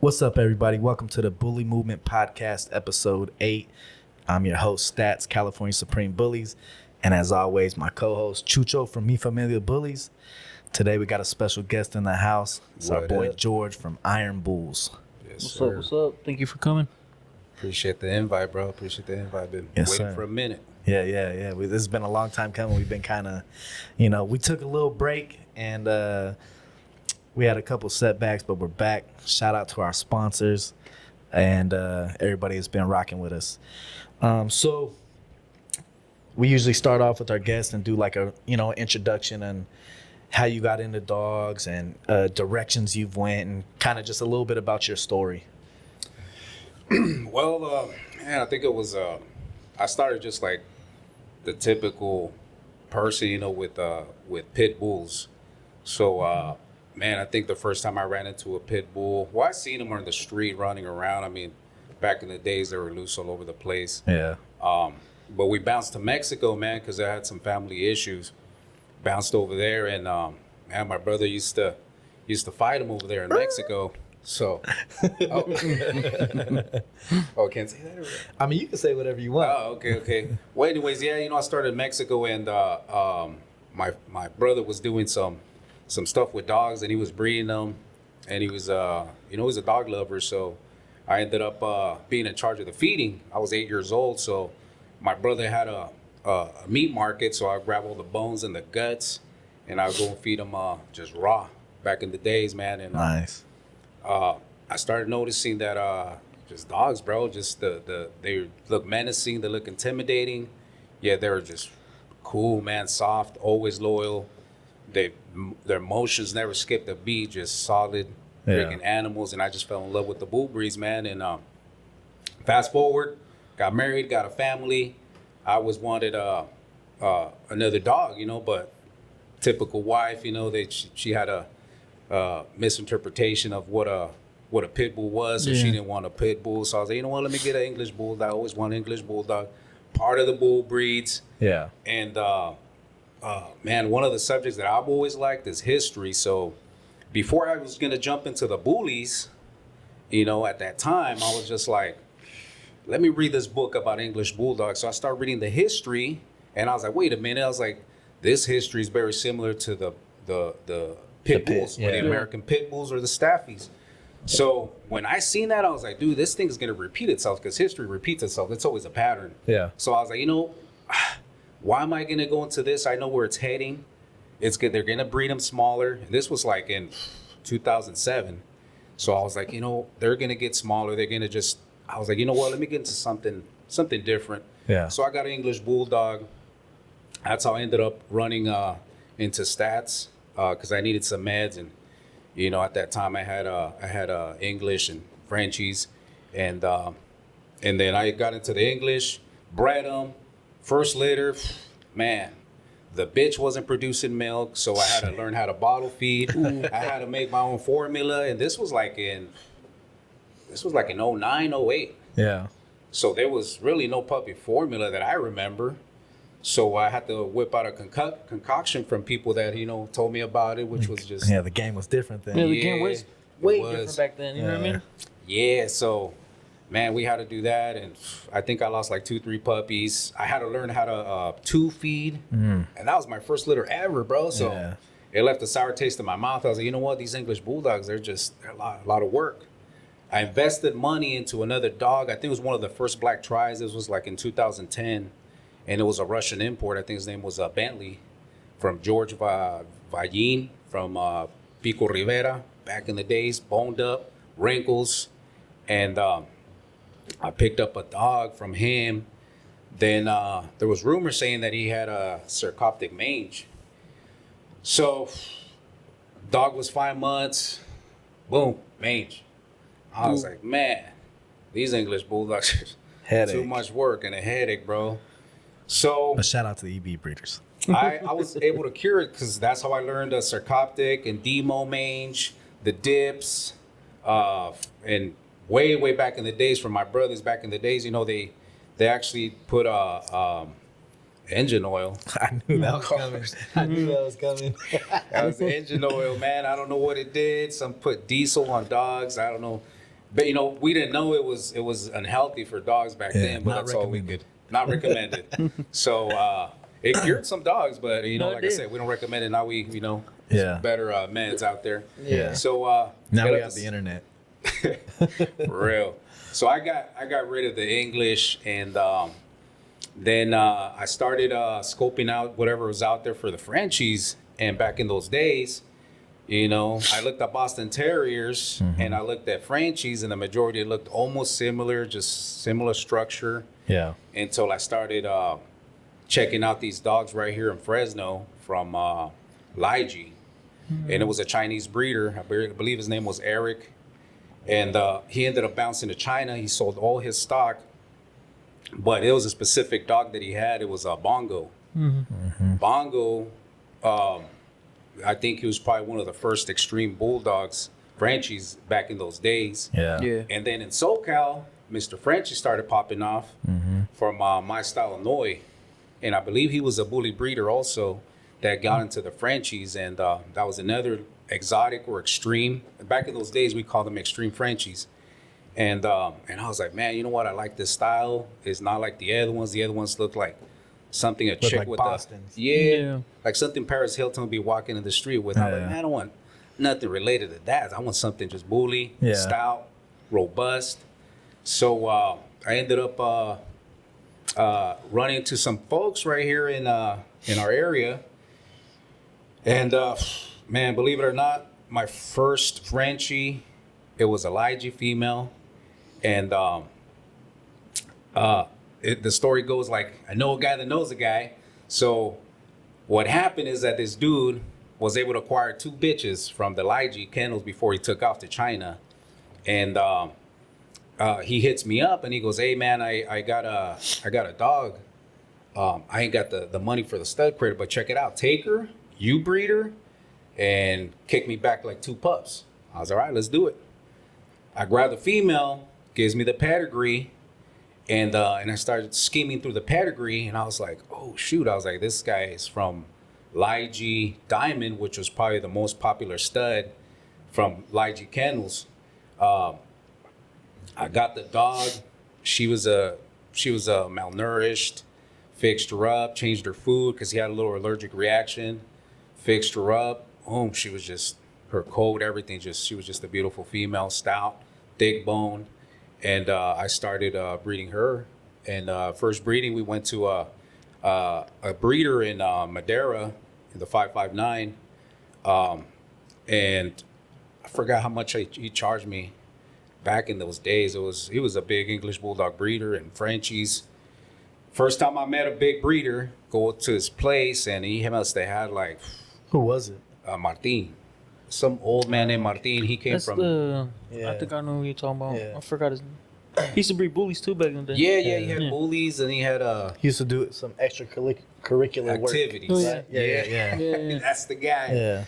What's up, everybody? Welcome to the Bully Movement Podcast, Episode 8. I'm your host, Stats, California Supreme Bullies. And as always, my co-host, Chucho from Mi Familia Bullies. Today, we got a special guest in the house. It's our boy, Jorge from Iron Bulls. Yes, what's up? What's up? Thank you for coming. Appreciate the invite, bro. Appreciate the invite. Been waiting for a minute. Yeah. This has been a long time coming. We've been kind of, we took a little break and we had a couple setbacks, but we're back. Shout out to our sponsors and everybody that's been rocking with us. So we usually start off with our guests and do like a, introduction and how you got into dogs and directions you've went and kind of just a little bit about your story. Well, man, I think it was, I started just like the typical person, with pit bulls. So, man, I think the first time I ran into a pit bull, well, I seen them on the street running around. I mean, back in the days, they were loose all over the place. Yeah. But we bounced to Mexico, man, because I had some family issues. Bounced over there, and man, my brother used to fight him over there in Mexico. So, oh, can't say that. I mean, you can say whatever you want. Oh, okay. Well, anyways, yeah, I started in Mexico, and my brother was doing some stuff with dogs, and he was breeding them, and he was he's a dog lover. So I ended up being in charge of the feeding. I was 8 years old, so my brother had a meat market, so I grab all the bones and the guts, and I would go and feed them just raw. Back in the days, man, and nice. I started noticing that just dogs, bro, just they look menacing, they look intimidating. Yeah, they were just cool, man, soft, always loyal. Their emotions never skipped a beat, just solid freaking animals. And I just fell in love with the bull breeds, man. And fast forward, got married, got a family. I always wanted another dog, but typical wife, she had a misinterpretation of what a pit bull was, so she didn't want a pit bull. So I was like, let me get an English bulldog. I always want an English bulldog, part of the bull breeds. Yeah. And man, one of the subjects that I've always liked is history. So before I was gonna jump into the bullies, at that time I was just like, let me read this book about English bulldogs. So I started reading the history, and I was like, wait a minute. I was like, this history is very similar to the pit bulls, or the American pit bulls or the staffies. So when I seen that, I was like, dude, this thing is going to repeat itself because history repeats itself. It's always a pattern. Yeah. So I was like, why am I going to go into this? I know where it's heading. It's good. They're going to breed them smaller. And this was like in 2007. So I was like, they're going to get smaller. They're going to I was like, what? Let me get into something different. Yeah. So I got an English bulldog. That's how I ended up running into stats. Because I needed some meds, and at that time I had English and Frenchies, and then I got into the English, bred them, first litter, man, the bitch wasn't producing milk, so I had to learn how to bottle feed. I had to make my own formula, and this was like in 09, 08. Yeah. So there was really no puppy formula that I remember. So I had to whip out a concoction from people that, told me about it, which was just... Yeah, the game was different then. Yeah, the game was way different back then, you know what I mean? Yeah, so, man, we had to do that, and I think I lost like 2-3 puppies. I had to learn how to tube feed, and that was my first litter ever, bro. So it left a sour taste in my mouth. I was like, you know what? These English bulldogs, they're a lot of work. I invested money into another dog. I think it was one of the first black tries. This was like in 2010. And it was a Russian import. I think his name was Bentley, from George Vallin from Pico Rivera back in the days, boned up, wrinkles. And I picked up a dog from him. Then there was rumors saying that he had a sarcoptic mange. So dog was 5 months, boom, mange. I was like, man, these English bulldogs are too much work and a headache, bro. So, but shout out to the EB breeders. I was able to cure it because that's how I learned the sarcoptic and demo mange, the dips, and way back in the days from my brothers back in the days, they actually put engine oil. I knew that was coming. That was engine oil, man. I don't know what it did. Some put diesel on dogs. I don't know. But you know, we didn't know it was unhealthy for dogs back then. But not that's all we recommended. could. Not recommended. So it cured some dogs, but you know, No, it like I did. said, we don't recommend it. Now Yeah. better meds out there. Yeah. So Now got we up got to- the internet. For real. So I got rid of the English, and then I started scoping out whatever was out there for the Frenchies. And back in those days, you know, I looked at Boston Terriers and I looked at Frenchies, and the majority looked almost similar, just similar structure. Yeah. Until I started checking out these dogs right here in Fresno from Lige. And it was a Chinese breeder. I believe his name was Eric. And he ended up bouncing to China. He sold all his stock. But it was a specific dog that he had. It was a Bongo. Bongo, I think he was probably one of the first extreme bulldogs, Frenchies, back in those days. Yeah. Yeah. And then in SoCal, Mr. Frenchie started popping off from My Style Illinois. And I believe he was a bully breeder also that got into the Frenchies. And that was another exotic or extreme. Back in those days, we called them extreme Frenchies. And I was like, man, you know what? I like this style. It's not like the other ones. The other ones look like something a chick like with Bostons. yeah, like something Paris Hilton would be walking in the street with. I'm like, Yeah. man, I don't want nothing related to that. I want something just bully, Yeah. stout, robust. So I ended up running into some folks right here in our area, and man, believe it or not, my first Frenchie, it was a Lige female, and the story goes like, I know a guy that knows a guy. So what happened is that this dude was able to acquire 2 bitches from the Lige kennels before he took off to China. And he hits me up and he goes, hey man, I got a dog. I ain't got the money for the stud critter, but check it out. Take her, you breed her, and kick me back like 2 pups. I was all right, let's do it. I grab the female, gives me the pedigree, and I started scheming through the pedigree, and I was like, oh shoot, I was like, this guy is from Lige Diamond, which was probably the most popular stud from Lige Kennels. I got the dog. She was malnourished. Fixed her up, changed her food because he had a little allergic reaction. Fixed her up. Boom, she was just, her coat, everything, she was just a beautiful female, stout, thick bone. And I started breeding her. And first breeding, we went to a breeder in Madera in the 559. And I forgot how much he charged me back in those days. He was a big English Bulldog breeder and Frenchies. First time I met a big breeder, go to his place, and he must have had like Who was it? Martin. Some old man named Martin. He came That's from I think I know who you're talking about. Yeah. I forgot his name. He used to breed bullies too back in the day. Yeah, he had Yeah. bullies and he had He used to do some curricular work. activities. Oh, yeah. Right? Yeah. Yeah. That's the guy. Yeah.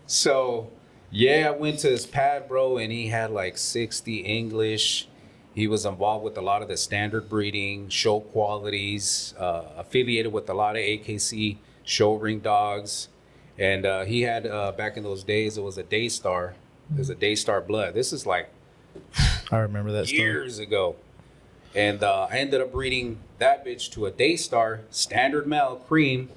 So, yeah, I went to his pad, bro, and he had like 60 English. He was involved with a lot of the standard breeding, show qualities, affiliated with a lot of AKC show ring dogs. And he had, back in those days, it was a Daystar. It was a Daystar blood. This is like I remember that story. years ago. And I ended up breeding that bitch to a Daystar, standard male, cream.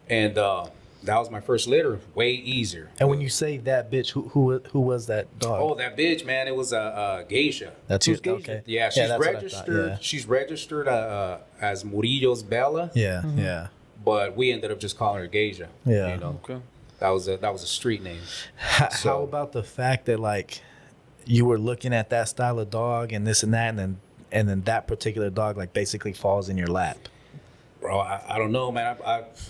And that was my first litter. Way easier. And when you say that bitch, who was that dog? Oh, that bitch, man! It was a geisha. That's Who's you. Geisha? Okay. Yeah, she's that's what I thought, registered. She's registered as Murillo's Bella, Yeah. Yeah. but we ended up just calling her Geisha. Yeah. You know, Okay. that was a street name. How So- about the fact that like you were looking at that style of dog and this and that, and then that particular dog like basically falls in your lap Bro, I don't know, man.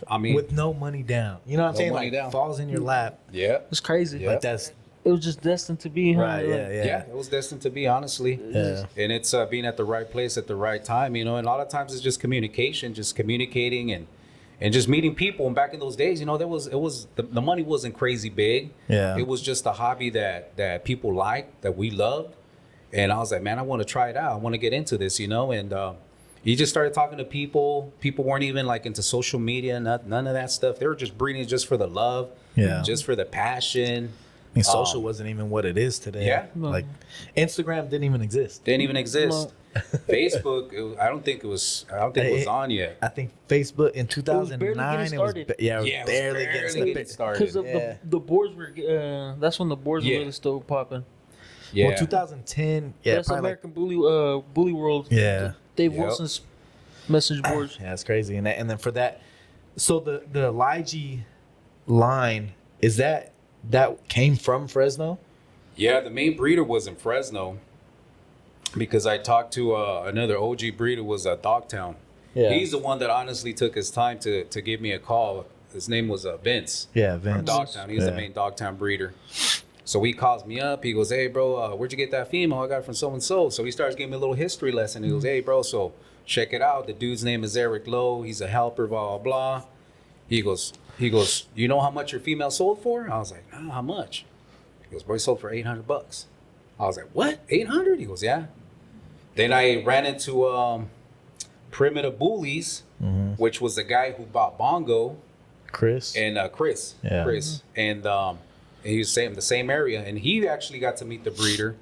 I mean, with no money down. You know what I'm No saying? money Like down. falls in your lap. yeah, It's crazy. Yeah. Like that's It was just destined to be. Huh? right. Like, Yeah. yeah, Yeah. it was destined to be, honestly. Yeah. And it's being at the right place at the right time, you know. And a lot of times it's just communication, just communicating and just meeting people. And back in those days, you know, the money wasn't crazy big. Yeah. It was just a hobby that people liked, that we loved. And I was like, man, I want to try it out. I want to get into this, you know. And you just started talking to people. People weren't even like into social media, none of that stuff. They were just breeding just for the love, Yeah. just for the passion. mean, social wasn't even what it is today. Yeah. No. Like Instagram didn't even exist. Didn't even exist. Facebook, I don't think it was on yet. I think Facebook in barely 2009 getting started. it was Yeah, it was barely getting getting started. started. Because Yeah. the boards were, that's when the boards Yeah. were really still popping. Yeah. Well, 2010, yeah, That's probably American Bully World. Yeah. Dave Yep. Wilson's message boards. yeah, it's crazy. And then for that, so the Lige line is that came from Fresno? Yeah, the main breeder was in Fresno because I talked to another OG breeder was Dogtown. Yeah. He's the one that honestly took his time to give me a call. His name was Vince. Yeah, From Vince. Dogtown. He's the Yeah. main Dogtown breeder. So he calls me up. He goes, "Hey, bro, where'd you get that female? I got it from so and so." So he starts giving me a little history lesson. He goes, "Hey, bro, so check it out. The dude's name is Eric Lowe. He's a helper. Blah blah blah." He goes, "You know how much your female sold for?" I was like, "No, how much?" He goes, "Bro, he sold for $800." I was like, "What? 800?" He goes, "Yeah." Then I ran into Primitive Bullies, which was the guy who bought Bongo. Chris. And Chris, Yeah. and he was in the same area, and he actually got to meet the breeder,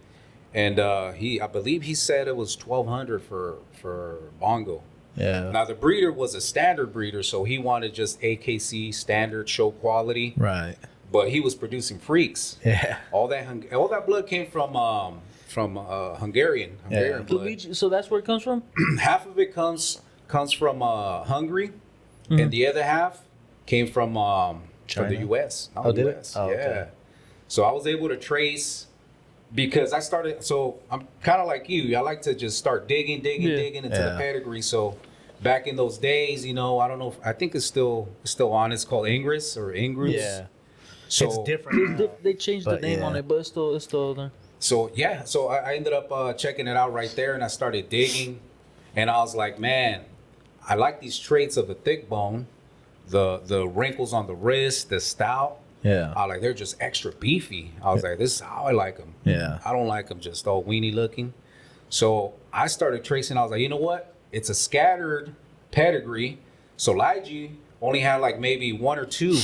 and I believe he said it was $1,200 for Bongo. Yeah. Now the breeder was a standard breeder, so he wanted just AKC standard show quality, Right. but he was producing freaks. Yeah. All that blood came from Hungarian Yeah. blood. So that's where it comes from? Half of it comes from Hungary, and the other half came from the China? U.S. Oh, did it? US. Oh, Yeah. okay. So I was able to trace because I started. So I'm kind of like you. I like to just start digging into the Yeah. pedigree. So back in those days, I don't know. I think it's still on. It's called Ingris or Ingrus. Yeah. So It's different. now. They changed the But name yeah. on it, but it's still there. So yeah, so I ended up checking it out right there, and I started digging, and I was like, man, I like these traits of the thick bone, the wrinkles on the wrist, the stout. Yeah. I like they're just extra beefy. I was like, this is how I like them. Yeah. I don't like them just all weenie looking. So I started tracing. I was like, you know what? It's a scattered pedigree. So Lige only had like maybe one or two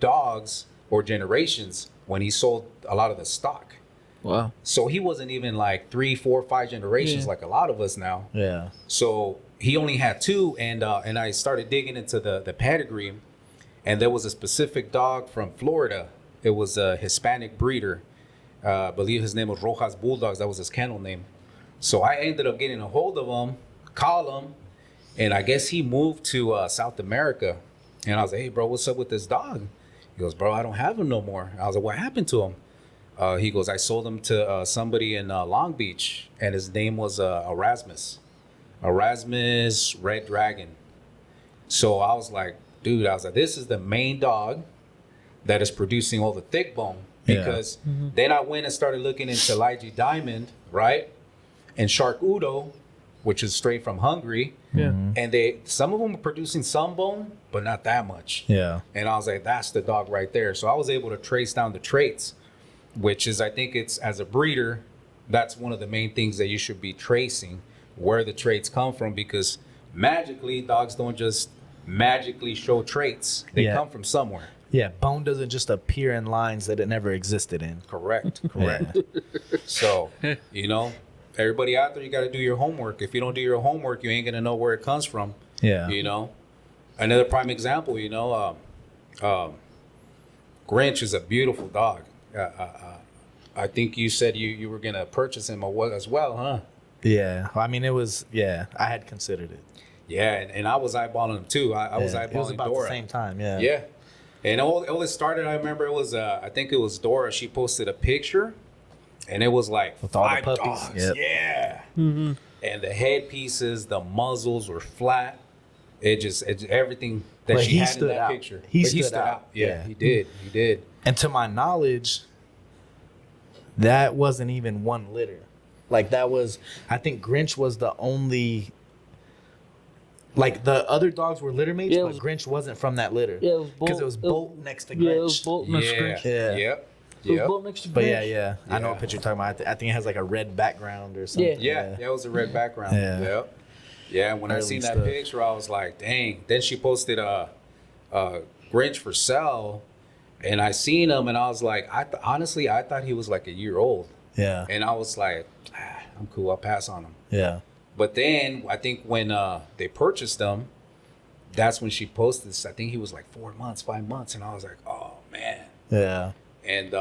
dogs or generations when he sold a lot of the stock. Wow. So he wasn't even like 3, 4, 5 generations Yeah. like a lot of us now. Yeah. So he only had two, and I started digging into the pedigree, and there was a specific dog from Florida. It was a Hispanic breeder. I believe his name was Rojas Bulldogs. That was his kennel name. So I ended up getting a hold of him, call him, and I guess he moved to South America. And I was like, hey, bro, what's up with this dog? He goes, bro, I don't have him no more. I was like, what happened to him? He goes, I sold him to somebody in Long Beach, and his name was Erasmus Red Dragon. So I was like, dude, this is the main dog that is producing all the thick bone. Yeah. Because then I went and started looking into Lige Diamond, right? And Shark Udo, which is straight from Hungary. Yeah. And some of them were producing some bone, but not that much. Yeah. And I was like, that's the dog right there. So I was able to trace down the traits, which is, I think it's, as a breeder, that's one of the main things that you should be tracing, where the traits come from, because magically, dogs don't just magically show traits. They Yeah. come from somewhere. Yeah. Bone doesn't just appear in lines that it never existed in. Correct. Correct. So, everybody out there, you got to do your homework. If you don't do your homework, you ain't going to know where it comes from. Yeah. Another prime example, Grinch is a beautiful dog. I think you said you were going to purchase him as well, huh? Yeah. I mean, I had considered it. Yeah, and I was eyeballing him too. I was eyeballing It was about Dora. the same time. Yeah. Yeah. And all it started, I remember it was, I think it was Dora. She posted a picture, and it was like With all the 5 puppies. dogs. Yep. Yeah. And the headpieces, the muzzles were flat. It's everything that But she he had in stood that out. picture. He But stood out. Yeah, Yeah. he did. He did. And to my knowledge, that wasn't even one litter. Like I think Grinch was the only. Like the other dogs were litter mates, Yeah, it but was- Grinch wasn't from that litter. Yeah, it was Bolt. Because it was Bolt next to Grinch. Yeah, it was Bolt next to Yeah. Grinch. Yeah. Yep. It was Yep. Bolt next to But Grinch. yeah, I know Yeah. what picture you're talking about. I think it has like a red background or something. Yeah, that was a red background. Yeah. Yep. Yeah, when I Early seen that stuff. picture, I was like, dang. Then she posted Grinch for sale, And I seen him, and I was like, honestly, I thought he was like a year old. Yeah. And I was like, I'm cool. I'll pass on him. Yeah. But then I think when they purchased him, that's when she posted this. I think he was like 4 months, 5 months. And I was like, oh, man. Yeah. And,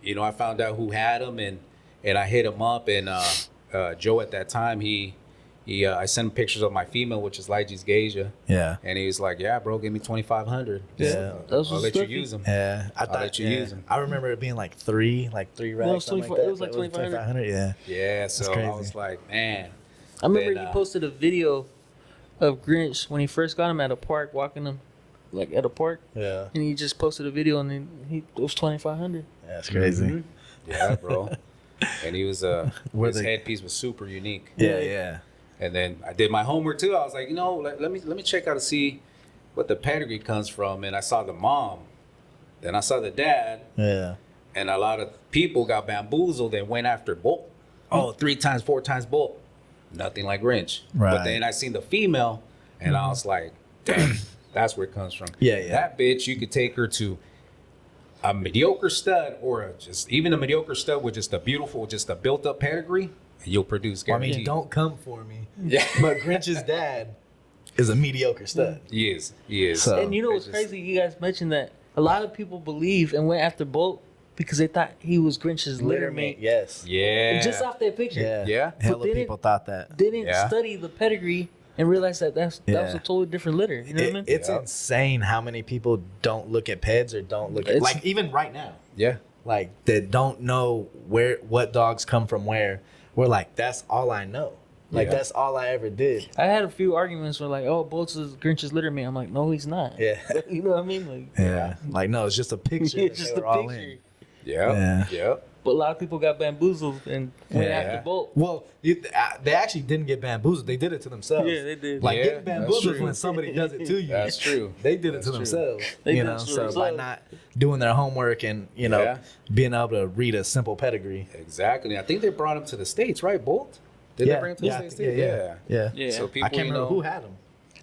you know, I found out who had him, and I hit him up. And Joe at that time, I sent him pictures of my female, which is Lygee's Geisha. Yeah. And he was like, yeah, bro, give me 2,500. Yeah. I'll let you use them. Yeah. I'll let you use them. I remember it being like three racks. it was something 24 that. it was like 2,500. Yeah. Yeah, so I crazy. was like, man. I remember Then, you posted a video of Grinch when he first got him at a park, walking him like at a park, Yeah. and he just posted a video, and then it was 2,500. That's crazy. Mhm. Yeah, bro. And he was Were his they- headpiece was super unique. Yeah. Yeah. And then I did my homework too. I was like, you know, let me check out to see what the pedigree comes from. And I saw the mom, then I saw the dad, Yeah. and a lot of people got bamboozled and went after Bolt. Oh, 3 times, 4 times Bolt. Nothing like Grinch. Right. But then I seen the female, and I was like, damn, that's where it comes from. Yeah, yeah. That bitch, you could take her to a mediocre stud, or even a mediocre stud with just a built up pedigree, and you'll produce Well, I guaranteed. mean, don't come for me. Yeah. But Grinch's dad is a mediocre stud. He is. So- And you know what's It's just- crazy? You guys mentioned that a lot of people believe and went after Bolt because they thought he was Grinch's litter mate. Yes. Yeah. Just off that picture. Yeah. Yeah. Hella then people thought that. Didn't Yeah. study the pedigree and realize that that was Yeah. a totally different litter. You know what I mean? It's Yeah. insane how many people don't look at peds or don't look at, It's- like, even right now, Yeah. like, that don't know what dogs come from where. We're like, that's all I know. Like, Yeah. that's all I ever did. I had a few arguments where like, oh, Bolt's is Grinch's litter mate. I'm like, no, he's not. Yeah. You know what I mean? Like, Yeah. Like, no, it's just a picture. it's that just they a were all picture. in. Yeah. Yeah. Yeah. But a lot of people got bamboozled and went Yeah. after Bolt. Well, they actually didn't get bamboozled. They did it to themselves. Yeah, they did. Like, Yeah, getting that's bamboozled is true. when somebody does it to you. That's true. They did it That's to true. themselves. They you did know, it to so by themselves. not doing their homework and, you know, Yeah. being able to read a simple pedigree. Exactly. I think they brought him to the States, right, Bolt? Did they bring him to the States? Yeah. Yeah. So people, I can't remember who had him.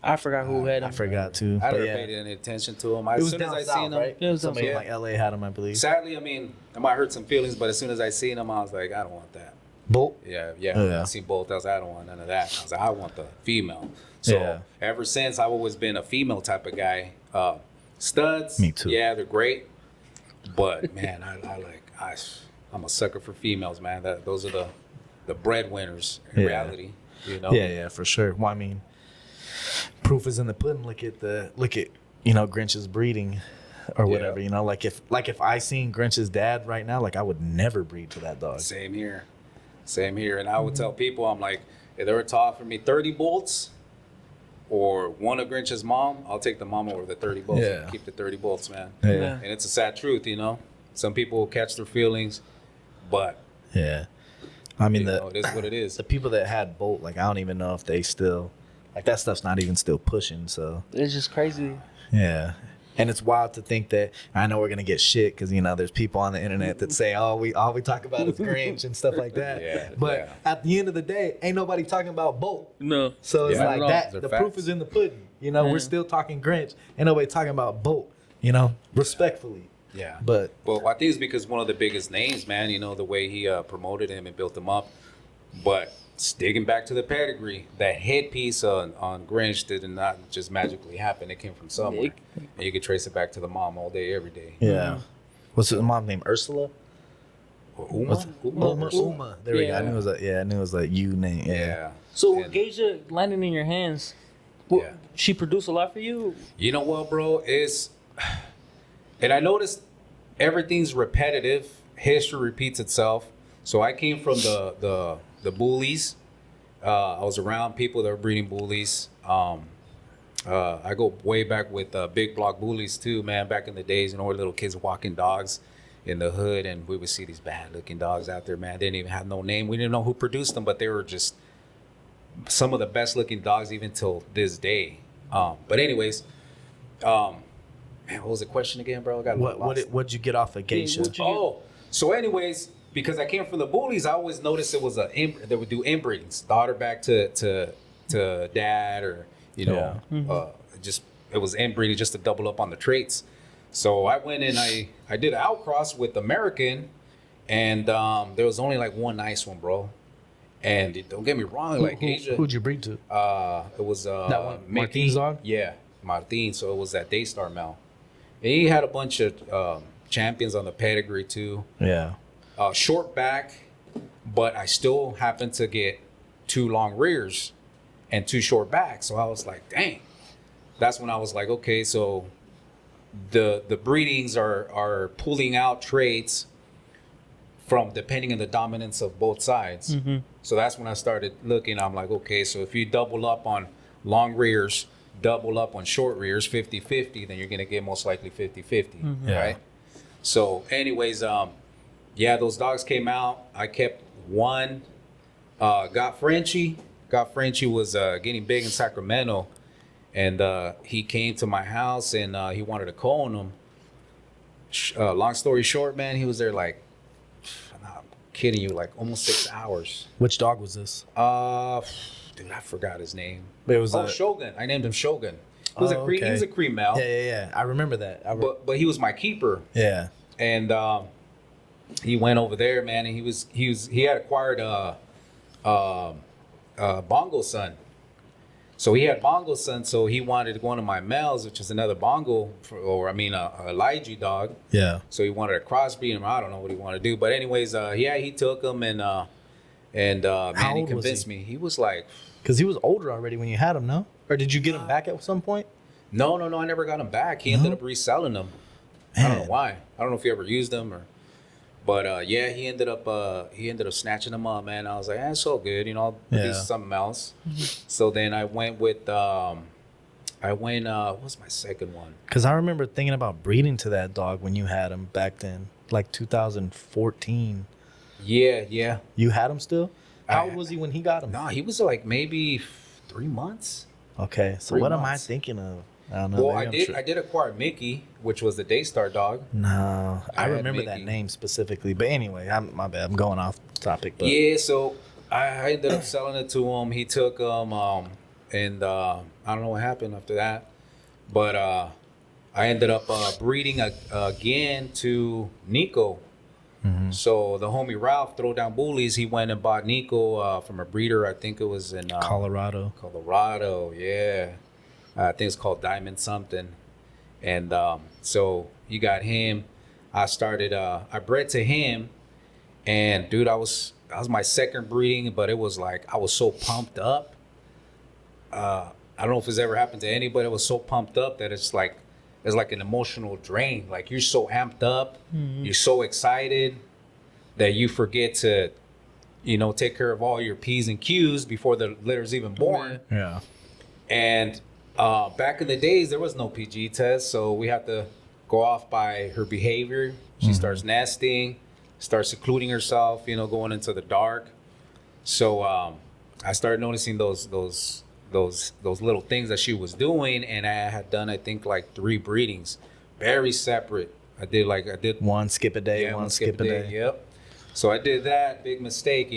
I forgot who had him. I forgot too. I But never yeah. paid any attention to him. It As was soon down as I south, seen him, right? It was down Somebody in south. like LA had him, I believe. sadly, I mean, I might hurt some feelings, but as soon as I seen him, I was like, I don't want that. Bolt. Yeah. Oh, yeah. I seen both. I was like, I don't want none of that. I was like, I want the female. So Yeah. ever since, I've always been a female type of guy. Studs, Me too. Yeah, they're great. But man, I'm a sucker for females, man. Those are the breadwinners in Yeah. reality. You know. Yeah, for sure. Well, I mean, proof is in the pudding. Look at Grinch's breeding or whatever. Yeah. You know, like if I seen Grinch's dad right now, like I would never breed to that dog. Same here. And I would tell people, I'm like, if they were to offer me 30 bolts or one of Grinch's mom, I'll take the mom over the 30 bolts. Yeah. Keep the 30 bolts, man. Yeah. And it's a sad truth, you know. Some people will catch their feelings, but Yeah. I mean, you know, it is what it is. the people that had Bolt, like I don't even know if they still, like that stuff's not even still pushing. So It's just crazy. yeah. And it's wild to think that I know we're gonna get shit because you know there's people on the internet that say all we talk about is Grinch and stuff like that. Yeah, But yeah. at the end of the day, ain't nobody talking about Bolt. No. So it's Yeah. like No, that. they're The facts. proof is in the pudding. You know, Yeah. we're still talking Grinch. Ain't nobody talking about Bolt. You know, respectfully. Yeah. But Well, I think it's because one of the biggest names, man, you know, the way he promoted him and built him up. But digging back to the pedigree, that headpiece on Grinch did not just magically happen. It came from somewhere. And you could trace it back to the mom all day, every day. yeah, what's the mom name? Ursula. Or Uma? What's Uma. There we go. I Yeah. knew it was a U name. Yeah. Yeah. So with And- Geisha landing in your hands, Yeah. she produced a lot for you? You know what, bro? And I noticed everything's repetitive. History repeats itself. So I came from the bullies. I was around people that were breeding bullies. I go way back with big block bullies too, man. Back in the days, you know, where little kids walking dogs in the hood, and we would see these bad looking dogs out there, man. They didn't even have no name. We didn't know who produced them, but they were just some of the best looking dogs even till this day. But anyways, man, what was the question again, bro? I got What'd you get off of Geisha? what'd you- Oh, so anyways, because I came from the bullies, I always noticed it was they would do inbreedings, daughter back to dad, or you know, just it was inbreeding just to double up on the traits. So I went and I did an outcross with American, and there was only like one nice one, bro. And don't get me wrong, like Asia. Who'd you breed to? It was That one, Mickey. Martin's dog? Yeah, Martin. So it was that Daystar male. And he had a bunch of champions on the pedigree too. Yeah. Short back, but I still happened to get 2 long rears and 2 short backs. So I was like, dang. That's when I was like, okay, so the breedings are pulling out traits from depending on the dominance of both sides. Mm-hmm. So that's when I started looking. I'm like, okay, so if you double up on long rears, double up on short rears, 50-50, then you're going to get most likely 50-50, Yeah. right? So anyways, yeah, those dogs came out. I kept one, got Frenchie. Frenchie was getting big in Sacramento, and he came to my house, and he wanted to co-own him. Long story short, man, he was there like, I'm not kidding you, like almost 6 hours. Which dog was this? Dude, I forgot his name. It was Shogun. I named him Shogun. He was okay. He was a cream male. Yeah. I remember that. But he was my keeper. Yeah. And he went over there, man, and he had acquired Bongo Son. So he had Bongo Son, so he wanted one of my males, which is another Bongo, a Elijah dog. Yeah. So he wanted to crossbreed him. I don't know what he wanted to do, but anyways, yeah, he took him and man, he old was convinced me. He was like, Because he was older already when you had him, no? Or did you get him back at some point? no, I never got him back. He ended up reselling them. I don't know Man. why. I don't know if he ever used them but yeah, he ended up snatching them up, man. I was like, it's so good, I'll do something else. So then I went with what's my second one? Because I remember thinking about breeding to that dog when you had him back then, like 2014. Yeah. You had him still? How I- old was he when he got him? No, he was like maybe 3 months. Okay, so 3 what am I months. thinking of? I don't know. Well, maybe I did acquire Mickey, which was the Daystar dog. No, I I had remember that Mickey. name specifically. But anyway, my bad. I'm going off topic. But Yeah, so I ended up selling it to him. He took them, and I don't know what happened after that. But I ended up breeding again to Nico. Mhm. So the homie Ralph, Throw Down Bullies, he went and bought Nico from a breeder. I think it was in Colorado. Yeah. I think it's called Diamond something. And so you got him. I bred to him. And dude, that was my second breeding, but it was like, I was so pumped up. I don't know if it's ever happened to anybody. I was so pumped up that it's like an emotional drain. Like you're so amped up, you're so excited that you forget to, take care of all your P's and Q's before the litter's even born. Yeah. And back in the days, there was no PG test, so we had to go off by her behavior. She starts nesting, starts secluding herself, going into the dark. So I started noticing those little things that she was doing, and I had done, I think, like 3 breedings, very separate. I did One skip a day, yeah, one skip a day. Yep. So I did that big mistake,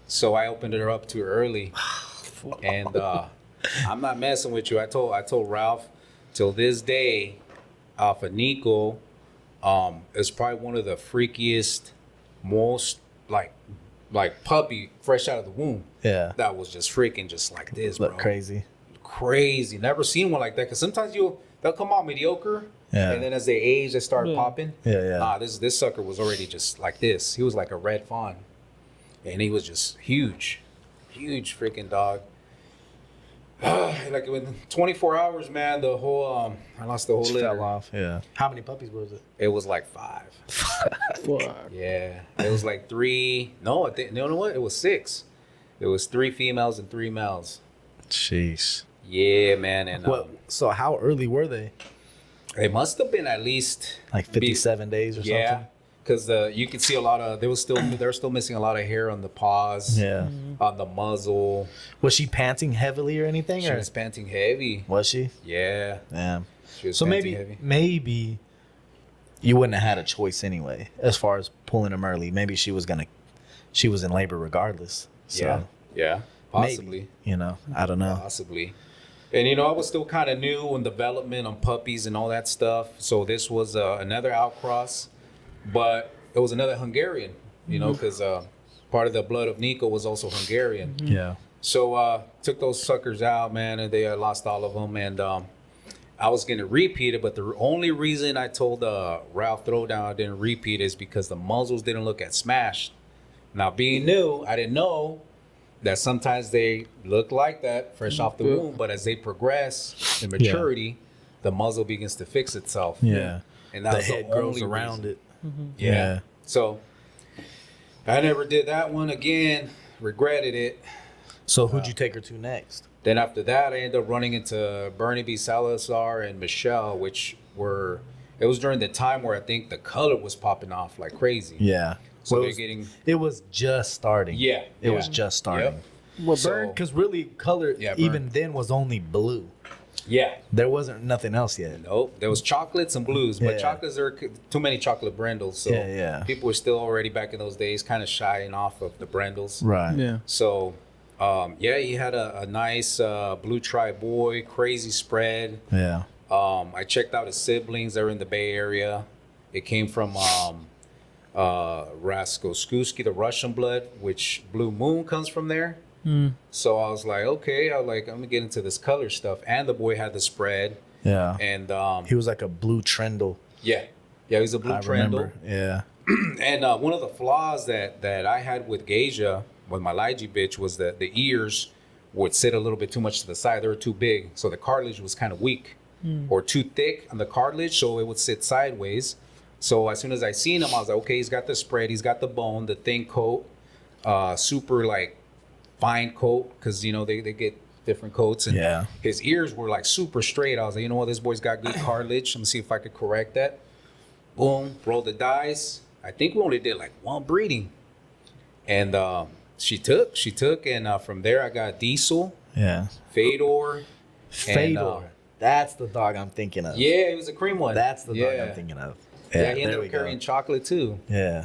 So I opened her up too early, and I'm not messing with you. I told Ralph, till this day, for Nico, it's probably one of the freakiest, most like puppy fresh out of the womb. Yeah. That was just freaking just like this, bro. Look crazy. Crazy. Never seen one like that. Cause sometimes they'll come out mediocre. Yeah. And then as they age, they start popping. Yeah. Nah, this sucker was already just like this. He was like a red fawn. And he was just huge. Huge freaking dog. Like within 24 hours, man, the whole I lost the whole Just litter. fell off. Yeah. How many puppies was it? It was like 5. Yeah. It was like 3. No, I think, you know what? It was 6. It was 3 females and 3 males. Jeez. Yeah, man. And So how early were they? it must have been at least Like 57 days or yeah, something? because you could see a lot of they're still missing a lot of hair on the paws, Yeah. on the muzzle. Was she panting heavily or anything? She Or was panting heavy. was she? Yeah, Damn. she was So panting maybe you wouldn't have had a choice anyway as far as pulling them early. Maybe she was in labor regardless. So yeah, maybe, possibly, I don't know. possibly. And I was still kind of new in development on puppies and all that stuff. So this was another outcross, but it was another Hungarian. Because part of the blood of Nico was also Hungarian. Yeah. So took those suckers out, man, and they lost all of them. And I was gonna repeat it, but the only reason I told Ralph Throwdown I didn't repeat is because the muzzles didn't look as smashed. Now being new, I didn't know that sometimes they look like that fresh off the womb, but as they progress in maturity, the muzzle begins to fix itself. Yeah. And that The was head the grows only around reason. it. Yeah. So I never did that one again. Regretted it. So who'd you take her to next? Then after that, I ended up running into Bernie B. Salazar and Michelle, which it was during the time where I think the color was popping off like crazy. Yeah. So Well, they're getting. it was just starting. Yeah. It was just starting. Yep. Well, So- Burn. Because really, color Yeah, even burn. then was only blue. Yeah. There wasn't nothing else yet. Nope. There was chocolates and blues, but Yeah. chocolates are too many chocolate brindles. So Yeah. people were still already back in those days kind of shying off of the brindles. Right. Yeah. So, he had a nice blue tri-boy, crazy spread. Yeah. I checked out his siblings. They're in the Bay Area. It came from Raskoskuski, the Russian blood, which Blue Moon comes from there. So I was like, okay, I'm gonna get into this color stuff. And the boy had the spread. Yeah. And He was like a blue trendle. yeah, he's a blue I trendle. remember. Yeah. And one of the flaws that I had with Geisha, with my Lige bitch, was that the ears would sit a little bit too much to the side. They were too big. So the cartilage was kind of weak or too thick on the cartilage. So it would sit sideways. So as soon as I seen him, I was like, okay, he's got the spread. He's got the bone, the thin coat, super like fine coat. Because, they get different coats. And Yeah. his ears were like super straight. I was like, you know what? This boy's got good cartilage. I'm going to see if I could correct that. Boom, roll the dice. I think we only did like one breeding. And she took. And from there, I got Diesel, Yeah. Fedor. Fedor. That's the dog I'm thinking of. Yeah, he was a cream one. That's the dog I'm thinking of. Yeah, he there ended we up go. carrying chocolate too. Yeah.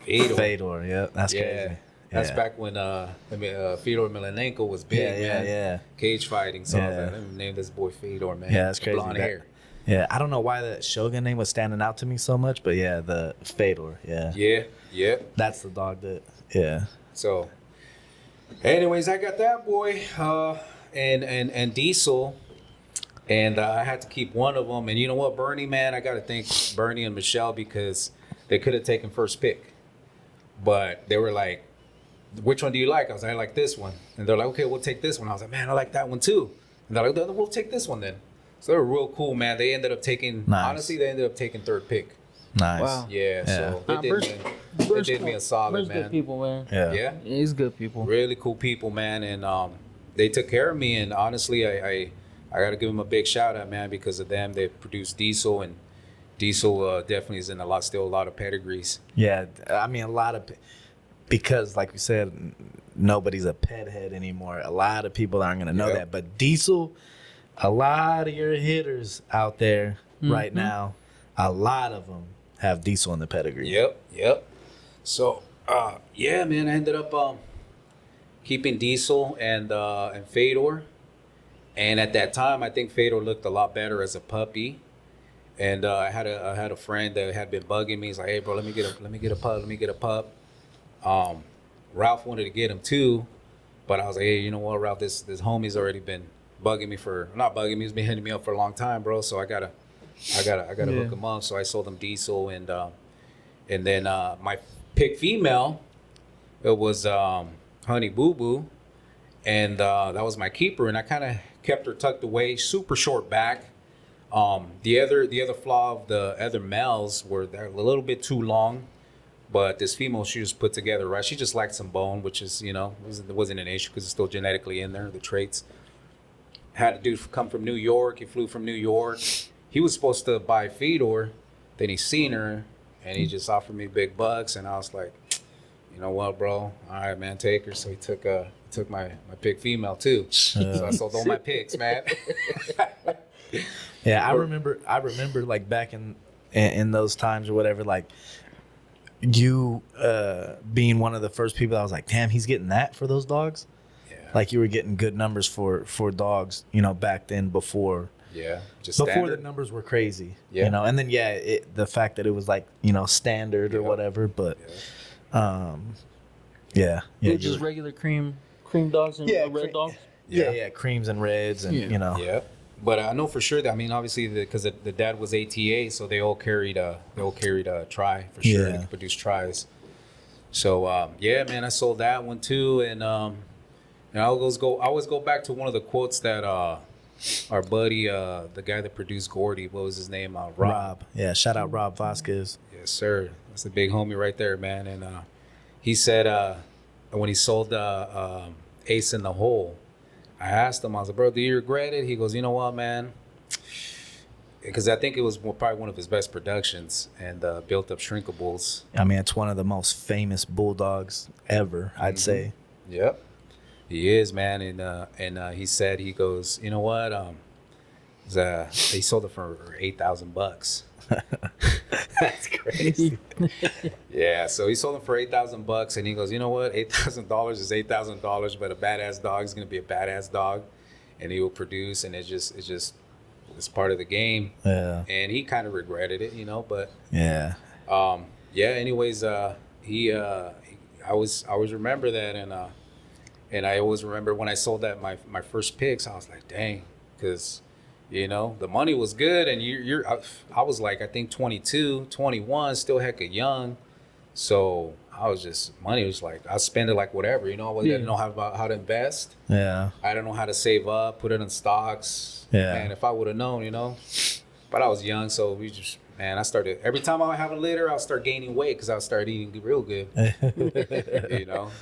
Fedor. Fedor. Yeah. That's Yeah. crazy. That's Yeah. back when Fedor Milenenko was big, man. Yeah. Cage fighting. So I was Yeah. like, let me name this boy Fedor, man. Yeah, that's The crazy. Blonde That- hair. Yeah. I don't know why that Shogun name was standing out to me so much, but yeah, the Fedor. Yeah. Yeah. That's the dog that. Yeah. So, anyways, I got that boy and Diesel, and I had to keep one of them. And you know what, Bernie, man, I got to thank Bernie and Michelle because they could have taken first pick, but they were like, "Which one do you like?" I was like, "I like this one," and they're like, "Okay, we'll take this one." I was like, "Man, I like that one too," and they're like, "Then we'll take this one then." So they were real cool, man. They ended up taking, Nice. honestly, they ended up taking third pick. Nice. Wow. Yeah, so Nah, they did me a solid, Burns man. good people, man. Yeah. Yeah. He's good people. Really cool people, man, and they took care of me. And honestly, I got to give them a big shout out, man, because of them. They produced Diesel, and Diesel definitely is in still a lot of pedigrees. Yeah. I mean, a lot of. Because, like we said, nobody's a pet head anymore. A lot of people aren't going to know Yep. that. But Diesel, a lot of your hitters out there right now, a lot of them have Diesel in the pedigree. Yep. So, yeah, man, I ended up keeping Diesel and Fedor. And at that time, I think Fedor looked a lot better as a puppy. And I had a friend that had been bugging me. He's like, "Hey, bro, let me get a pup." Ralph wanted to get him too, but I was like, "Hey, you know what, Ralph? This homie's already been bugging me not bugging me. He's been hitting me up for a long time, bro. So I gotta hook him up." So I sold him Diesel, and then my pick female, it was Honey Boo Boo, and that was my keeper, and I kind of kept her tucked away, super short back. The other flaw of the other males were they're a little bit too long. But this female, she was put together, right? She just lacked some bone, which is, wasn't an issue because it's still genetically in there, the traits. Had a dude come from New York. He flew from New York. He was supposed to buy Fedor. Then he seen her, and he just offered me big bucks. And I was like, you know what, bro? All right, man, take her. So he took my pick female, too. So I sold all my picks, man. Yeah, I remember like back in those times or whatever, like you being one of the first people that was like, damn, he's getting that for those dogs. Yeah. Like you were getting good numbers for dogs, back then before just before standard. the numbers were crazy. Yeah. And then the fact that it was like, standard or whatever, but yeah. They're just regular cream dogs and red dogs. Yeah, creams and reds and Yeah, but I know for sure that, I mean, obviously because the dad was ATA, so they all carried a try for sure. Yeah. They could produce tries. So yeah, man, I sold that one too, and I always go back to one of the quotes that our buddy, the guy that produced Gordy, what was his name? Rob. Yeah, shout out Rob Vasquez. Yes, sir. That's a big homie right there, man. And he said when he sold Ace in the Hole, I asked him, I was like, bro, do you regret it? He goes, you know what, man? Because I think it was probably one of his best productions, and built up Shrinkables. I mean, it's one of the most famous bulldogs ever, I'd say. Yep, he is, man. And he said, he goes, you know what? They sold it for $8,000. That's crazy. Yeah, so he sold them for $8,000, and he goes, you know what? $8,000 is $8,000, but a badass dog is gonna be a badass dog, and he will produce, and it's part of the game. Yeah. And he kind of regretted it, but Yeah. Anyways, I always remember that, and I always remember when I sold that my first picks, I was like, dang, because the money was good, and I was like, I think 22, 21, still hecka young. So I was just, money was like, I spend it like whatever, I didn't know how to invest. Yeah. I didn't know how to save up, put it in stocks. Yeah. Man, if I would have known, but I was young. So I started, every time I would have a litter, I'll start gaining weight because I'll start eating real good,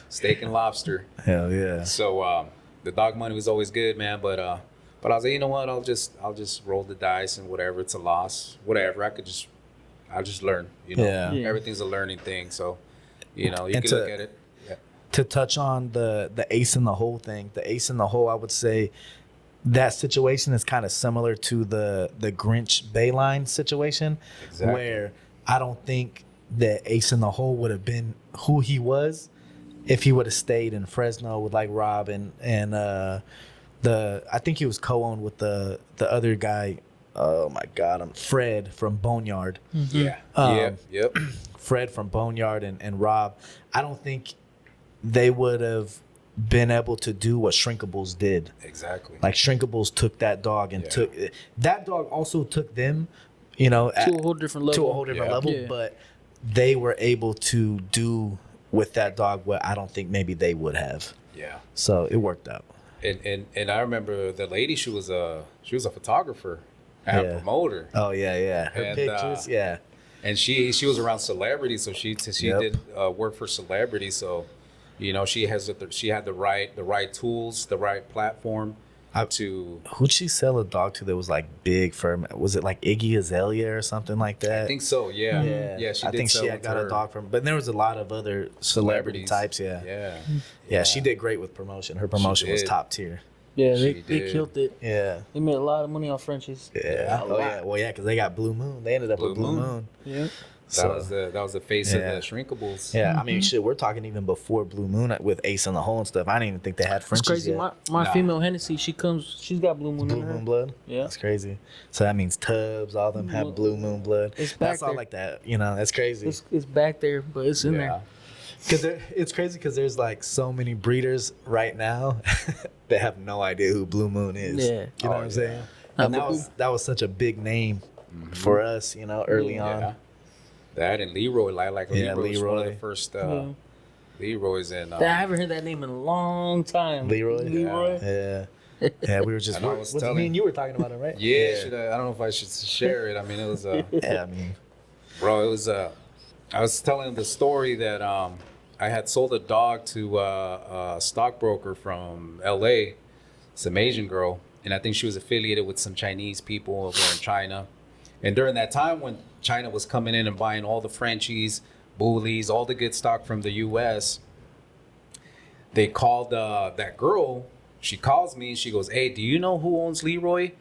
steak and lobster. Hell yeah. So the dog money was always good, man. But I was like, you know what? I'll just roll the dice, and whatever, it's a loss, whatever. I'll just learn. Yeah. Everything's a learning thing. So, you can look at it. Yeah. To touch on the ace in the hole thing, the ace in the hole, I would say that situation is kind of similar to the Grinch Bayline situation, Exactly. where I don't think that ace in the hole would have been who he was if he would have stayed in Fresno with like Rob and I think he was co-owned with the other guy. Oh my God, Fred from Boneyard. Yeah. Yep. Fred from Boneyard and Rob. I don't think they would have been able to do what Shrinkables did. Exactly. Like Shrinkables took that dog and that dog also took them, to a whole different level. To a whole different level, Yeah. but they were able to do with that dog what I don't think maybe they would have. Yeah. So it worked out. And I remember the lady, she was a photographer and a promoter. Oh yeah. Her And, pictures, yeah. And she was around celebrities, so she Yep. did work for celebrities. So, she had the right tools, the right platform to. Who'd she sell a dog to that was like big for? Was it like Iggy Azalea or something like that? I think so. Yeah. Yeah. She I did think sell she had with got her a dog from, but there was a lot of other celebrity types. Yeah. She did great with promotion. Her promotion was did. top tier. Yeah, She they did. killed it. Yeah. They made a lot of money on Frenchies. Yeah. A Oh lot. yeah. Well, yeah, because they got Blue Moon. They ended up with Blue Blue Moon. Moon. Yeah. That was the face of the Yeah. Shrinkables. Yeah, I mean, shit, we're talking even before Blue Moon with Ace in the Hole and stuff. I didn't even think they had It's Frenchies crazy. yet. My Nah. female Hennessy, she's got blue moon Blue in her. Moon blood? Yeah. That's crazy. So that means Tubbs, all of them have Blue Moon blood. It's back That's all there. like that. That's crazy. It's back there, but it's in there. Because it's crazy because there's like so many breeders right now that have no idea who Blue Moon is. Yeah. You know what I'm saying? Nah, And but that was such a big name for us, early on. Yeah. That and Leroy, like Yeah, Leroy was one of Leroy. the first Yeah. Leroy's in. I haven't heard that name in a long time. Leroy? Leroy. Yeah. Yeah, we were just. I know, I was me telling- and you were talking about it, right? Yeah, I don't know if I should share it. I mean, it was Yeah, I mean, bro. It was I was telling the story that I had sold a dog to a stockbroker from L.A. It's an Asian girl, and I think she was affiliated with some Chinese people over in China. And during that time when China was coming in and buying all the Frenchies, Bullies, all the good stock from the U.S., they called that girl. She calls me and she goes, "Hey, do you know who owns Leroy?"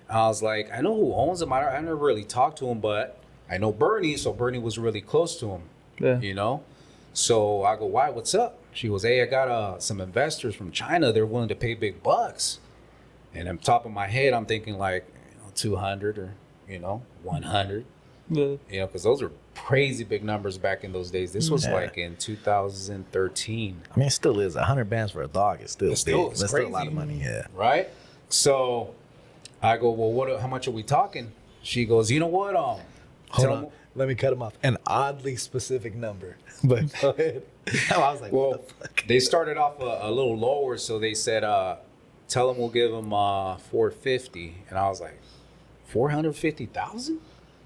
I was like, "I know who owns him. I never really talked to him, but I know Bernie." So Bernie was really close to him, Yeah. So I go, "Why? What's up?" She goes, hey, I got some investors from China. They're willing to pay big bucks. And on top of my head, I'm thinking like 200 or 100. Yeah. Because those are crazy big numbers back in those days. This was like in 2013. I mean, it still is 100 bands for a dog. It's still big. It's That's still a crazy. lot of money. Yeah. Right? So I go, well, how much are we talking? She goes, you know what? Hold tell on. me- Let me cut him off. An oddly specific number. But go ahead. I was like, Well, what the fuck? they started off a little lower, so they said, tell them we'll give them 450, and I was like, 450,000?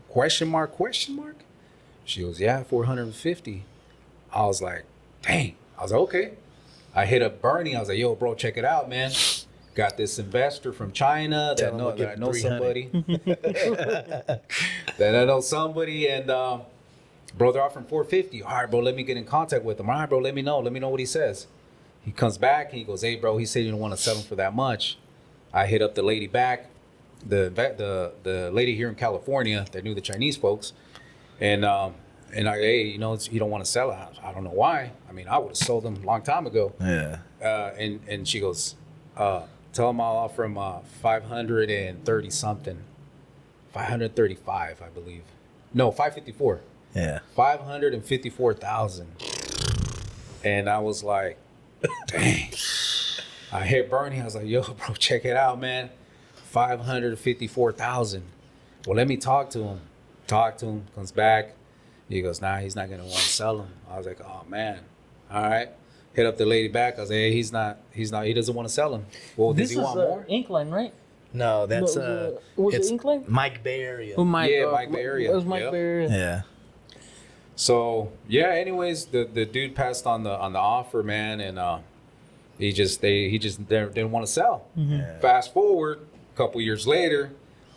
Question mark? She goes, yeah, 450. I was like, dang. I was like, okay. I hit up Bernie. I was like, yo, bro, check it out, man. Got this investor from China Tell that him we'll I give know 300. somebody. That I know somebody, and bro, they're offering 450. All right, bro, let me get in contact with him. All right, bro, let me know what he says. He comes back and he goes, hey, bro, he said you don't want to sell him for that much. I hit up the lady back, the lady here in California that knew the Chinese folks, and I, hey, you don't want to sell it. I don't know why. I mean, I would have sold them a long time ago. Yeah. And she goes, tell him I'll offer him 530 something, 535, I believe. No, 554. Yeah. 554,000. And I was like, dang. I hit Bernie. I was like, yo, bro, check it out, man. 554,000. Well, let me talk to him. Comes back. He goes, nah, he's not gonna want to sell them. I was like, oh man. All right. Hit up the lady back. I was like, hey, he doesn't want to sell them. Well, does This he is want more? Inkline, right? No, that's was it's it Inkline? Mike Bay Area. Oh, Mike, Yeah, Mike Bay Area. It was Mike Yep. Bay Area. Yeah. So yeah, anyways, the dude passed on the offer, man, and he just didn't want to sell. Yeah. Fast forward a couple years later,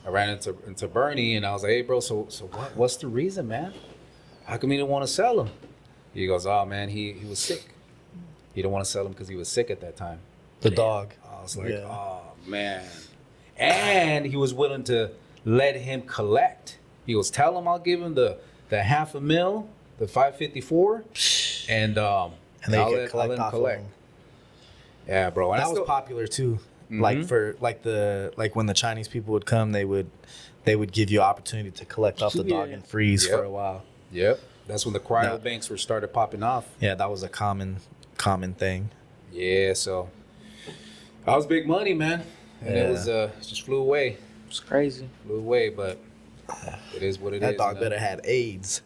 I ran into Bernie and I was like, hey bro, so what's the reason, man? How come he didn't want to sell him? He goes, oh man, he was sick. He didn't want to sell him because he was sick at that time. The dog. I was like, Yeah. oh man. And he was willing to let him collect. He goes, tell him I'll give him the $500,000, the 554, and And they I'll could let collect him off collect. of them. Yeah, bro. And I That was still- popular too. Mhm. Like for like when the Chinese people would come, they would give you opportunity to collect off the dog Yeah. and freeze Yep. for a while. Yep. That's when the cryo No. banks were started popping off. Yeah, that was a common thing. Yeah, so that was big money, man. And it was it just flew away. It's crazy. But it is what it is. That dog you know? better had AIDS.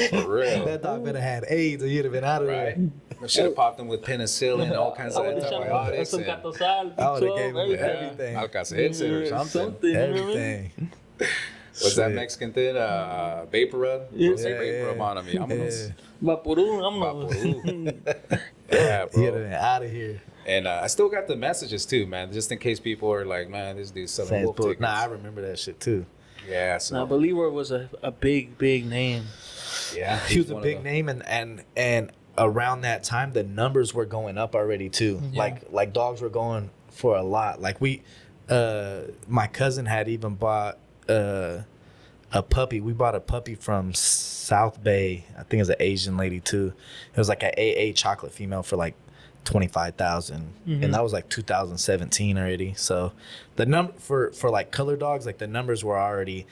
For real. That dog better had AIDS, or you'd have been out of Right? there. I should have popped him with penicillin and all kinds of I would've shot him with antibiotics. some and- catosal, I would've B12, gave him everything. everything. Alka-Seltzer or something. you know what I mean? Everything. What's that Shit. Mexican thing? Vapor rub? Yeah. Don't say Yeah, vapor rub yeah. on me. I'm gonna Vaporub, I'm Vaporub. Yeah, You'd have bro. been out of here. And I still got the messages too, man. Just in case people are like, man, this dude's selling Saying wolf bull- tickets. Nah, I remember that shit too. Yeah, so Nah, but Leroy was a big name. yeah, He was a one of big the- name, and around that time the numbers were going up already too. Yeah. Like dogs were going for a lot. Like my cousin had even bought a puppy. We bought a puppy from South Bay. I think it was an Asian lady too. It was like an AA chocolate female for like 25,000, and that was like 2017 already. So the number for like color dogs, like the numbers were already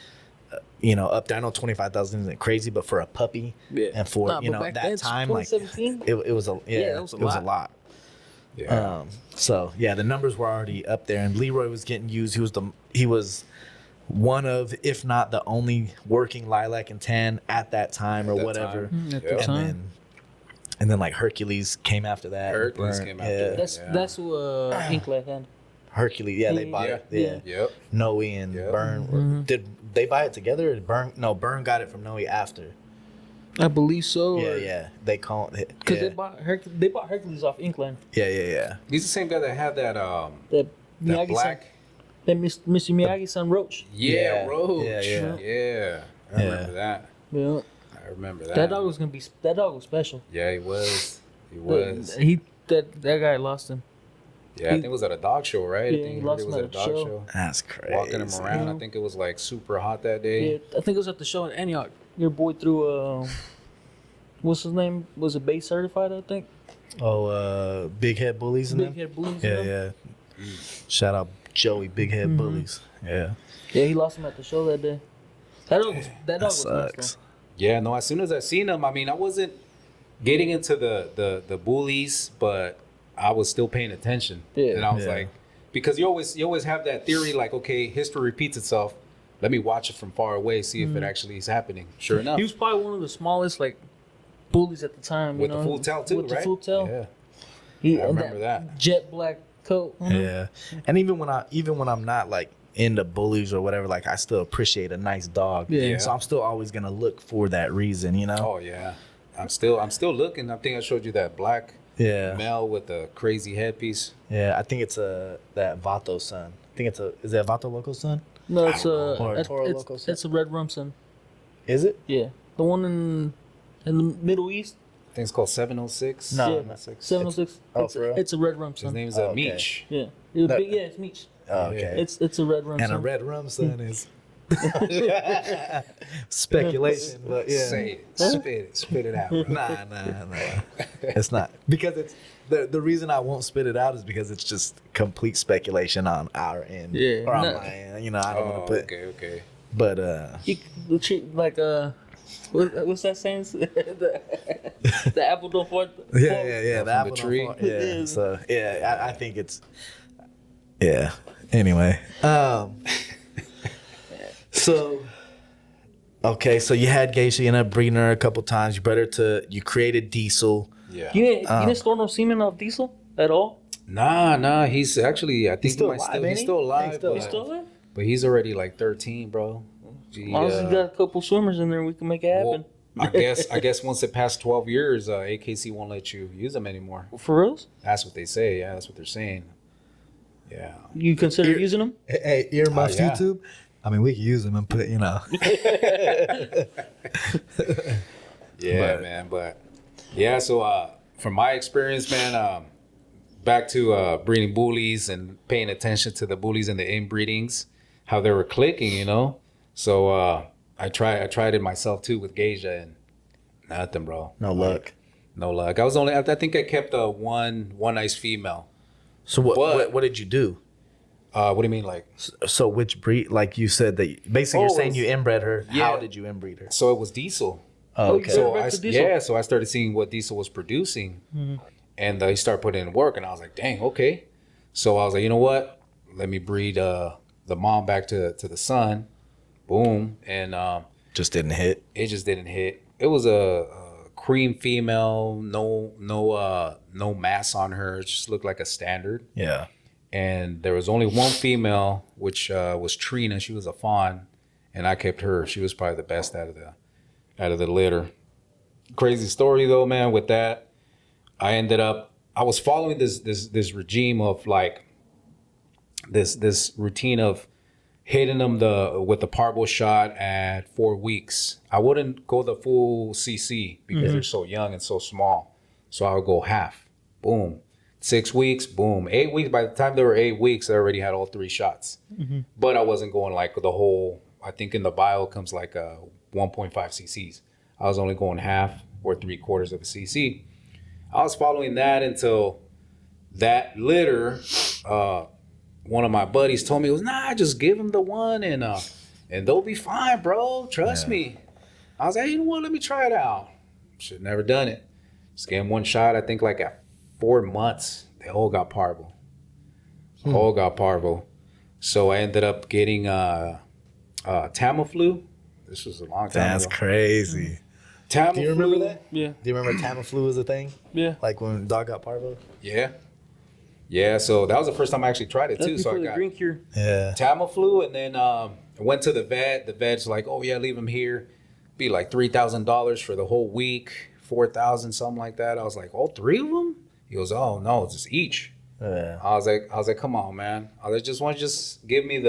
up there. I know 25,000 isn't crazy, but for a puppy, Yeah. and for Nah, but that back then, time, like 2017? it was a that was a lot. Yeah. So yeah, the numbers were already up there, and Leroy was getting used. He was one of, if not the only working lilac and tan at that time or that whatever. time. At Yeah. the time. And then like Hercules came after that. Hercules Burn- came after yeah. that. That's who Inkline had. Hercules, yeah, they bought Yeah. it. Yeah. Yep. Noe and Yeah. Burn. Did they buy it together? Or Burn? No, Burn got it from Noe after. I believe so. Yeah. They call it. Because Yeah. they bought Hercules off Inkline. Yeah. He's the same guy that had that That that Miyagi-san, black. that Mr. Miyagi-san Roach. Yeah, Yeah. Roach. Yeah. Yeah. I remember that. Yeah. I remember that. That dog was special. Yeah, he was. He was. That guy lost him. Yeah, I think it was at a dog show, right? Yeah, I think he he lost was him at a at a dog show. show. That's crazy. Walking him around. I think it was like super hot that Yeah, day. I think it was at the show in Antioch. Your boy threw what's his name? Was it base certified? I think. Oh, Big Head Bullies and Big them? Head Bullies. Yeah, you know? yeah. Shout out Joey, Big Head Bullies. Yeah. Yeah, he lost him at the show that day. That dog was That nice though. sucks. Yeah, no. As soon as I seen him, I mean, I wasn't getting into the bullies, but I was still paying attention. Yeah. And I was Yeah. like, because you always have that theory, like, okay, history repeats itself. Let me watch it from far away, see if it actually is happening. Sure enough, He was probably one of the smallest like bullies at the time. with you know? the full tail too, With right? the full tail. Yeah, He, I and remember that. jet black coat. you know? Yeah. And even when I'm not like into bullies or whatever, like I still appreciate a nice dog. Yeah. So I'm still always gonna look for that reason, you know? Oh yeah, I'm still looking. I think I showed you that black Yeah. male with the crazy headpiece. Yeah. I think it's that Vato son. I think is that Vato Loco's son? No, it's Or Toro it's, Loco son. it's a red rumson. Is it? Yeah, the one in the Middle East. I think it's called 706. No, Yeah, not 706. Oh, it's, for real? it's a red His rumson. name is Oh, okay. Meech. Yeah, That- it's Meech. Oh, okay. It's a red rumson. And a red rum son is speculation, but yeah. Say it, spit it out. Bro. Nah. It's not because it's the reason I won't spit it out is because it's just complete speculation on our end. Yeah, Or on no. my end. You know, I don't want to put. Okay. But You could treat like what's that saying? the apple don't fall. yeah. From The apple the don't tree? fall- Yeah. Yeah. So yeah, I think it's. Yeah. Anyway, so. Okay, so you had Geisha, you ended up breeding her a couple times. You created Diesel. Yeah. You didn't store no semen off Diesel at all. Nah. He's actually, I think still he might alive, ain't he's he? still Yeah, alive. he's still but, You still there? but he's already like 13, bro. As long as you got a couple swimmers in there, we can make it happen. Well, I guess once it passed 12 years, AKC won't let you use them anymore. For reals? That's what they say. Yeah, that's what they're saying. Yeah. You consider using them? Hey, earmuffs, yeah. YouTube. I mean, we can use them and put, Yeah, But- man. But yeah, so from my experience, man, back to breeding bullies and paying attention to the bullies and the inbreedings, how they were clicking, you know. So I tried it myself too with Geisha and nothing, bro. No luck. No luck. I think I kept one nice female. So But- what did you do? What do you mean, like? So which breed? Like you said that basically you're Oh, saying it's- you inbred her. Yeah. How did you inbreed her? So it was Diesel. Oh, you okay. said- So back to Diesel. so I started seeing what Diesel was producing, and he started putting in work, and I was like, dang, okay. So I was like, you know what? Let me breed the mom back to the son. Boom, and Just didn't hit. it just didn't hit. It was a cream female, no mass on her. It just looked like a standard. Yeah. And there was only one female, which was Trina. She was a fawn, and I kept her. She was probably the best out of the litter. Crazy story though, man. With that, I was following this regime of like this routine of hitting them with the parvo shot at 4 weeks. I wouldn't go the full CC because they're so young and so small. So I would go half. Boom. 6 weeks, boom. 8 weeks. By the time they were 8 weeks, I already had all 3 shots. But I wasn't going like the whole. I think in the bio comes like 1.5 cc's. I was only going half or 3/4 of a cc. I was following that until that litter. One of my buddies told me, it was, nah, just give them the one and they'll be fine, bro. Trust me. I was like, you know what? Let me try it out. Should have never done it. Just gave them one shot. I think like at 4 months, they all got parvo. All got parvo. So I ended up getting Tamiflu. This was a long time That's ago. crazy. Tamiflu. Do you remember that? Yeah. Do you remember Tamiflu was a thing? Yeah. Like when dog got parvo? Yeah. Yeah, so that was the first time I actually tried it That's too. So before I the got green cure. Yeah. Tamiflu, and then I went to the vet. The vet's like, "Oh yeah, leave him here. Be like $3,000 for the whole week, 4,000, something like that." I was like, "All 3 of them?" He goes, "Oh no, it's just each." Yeah. I was like, "Come on, man. I was like, just give me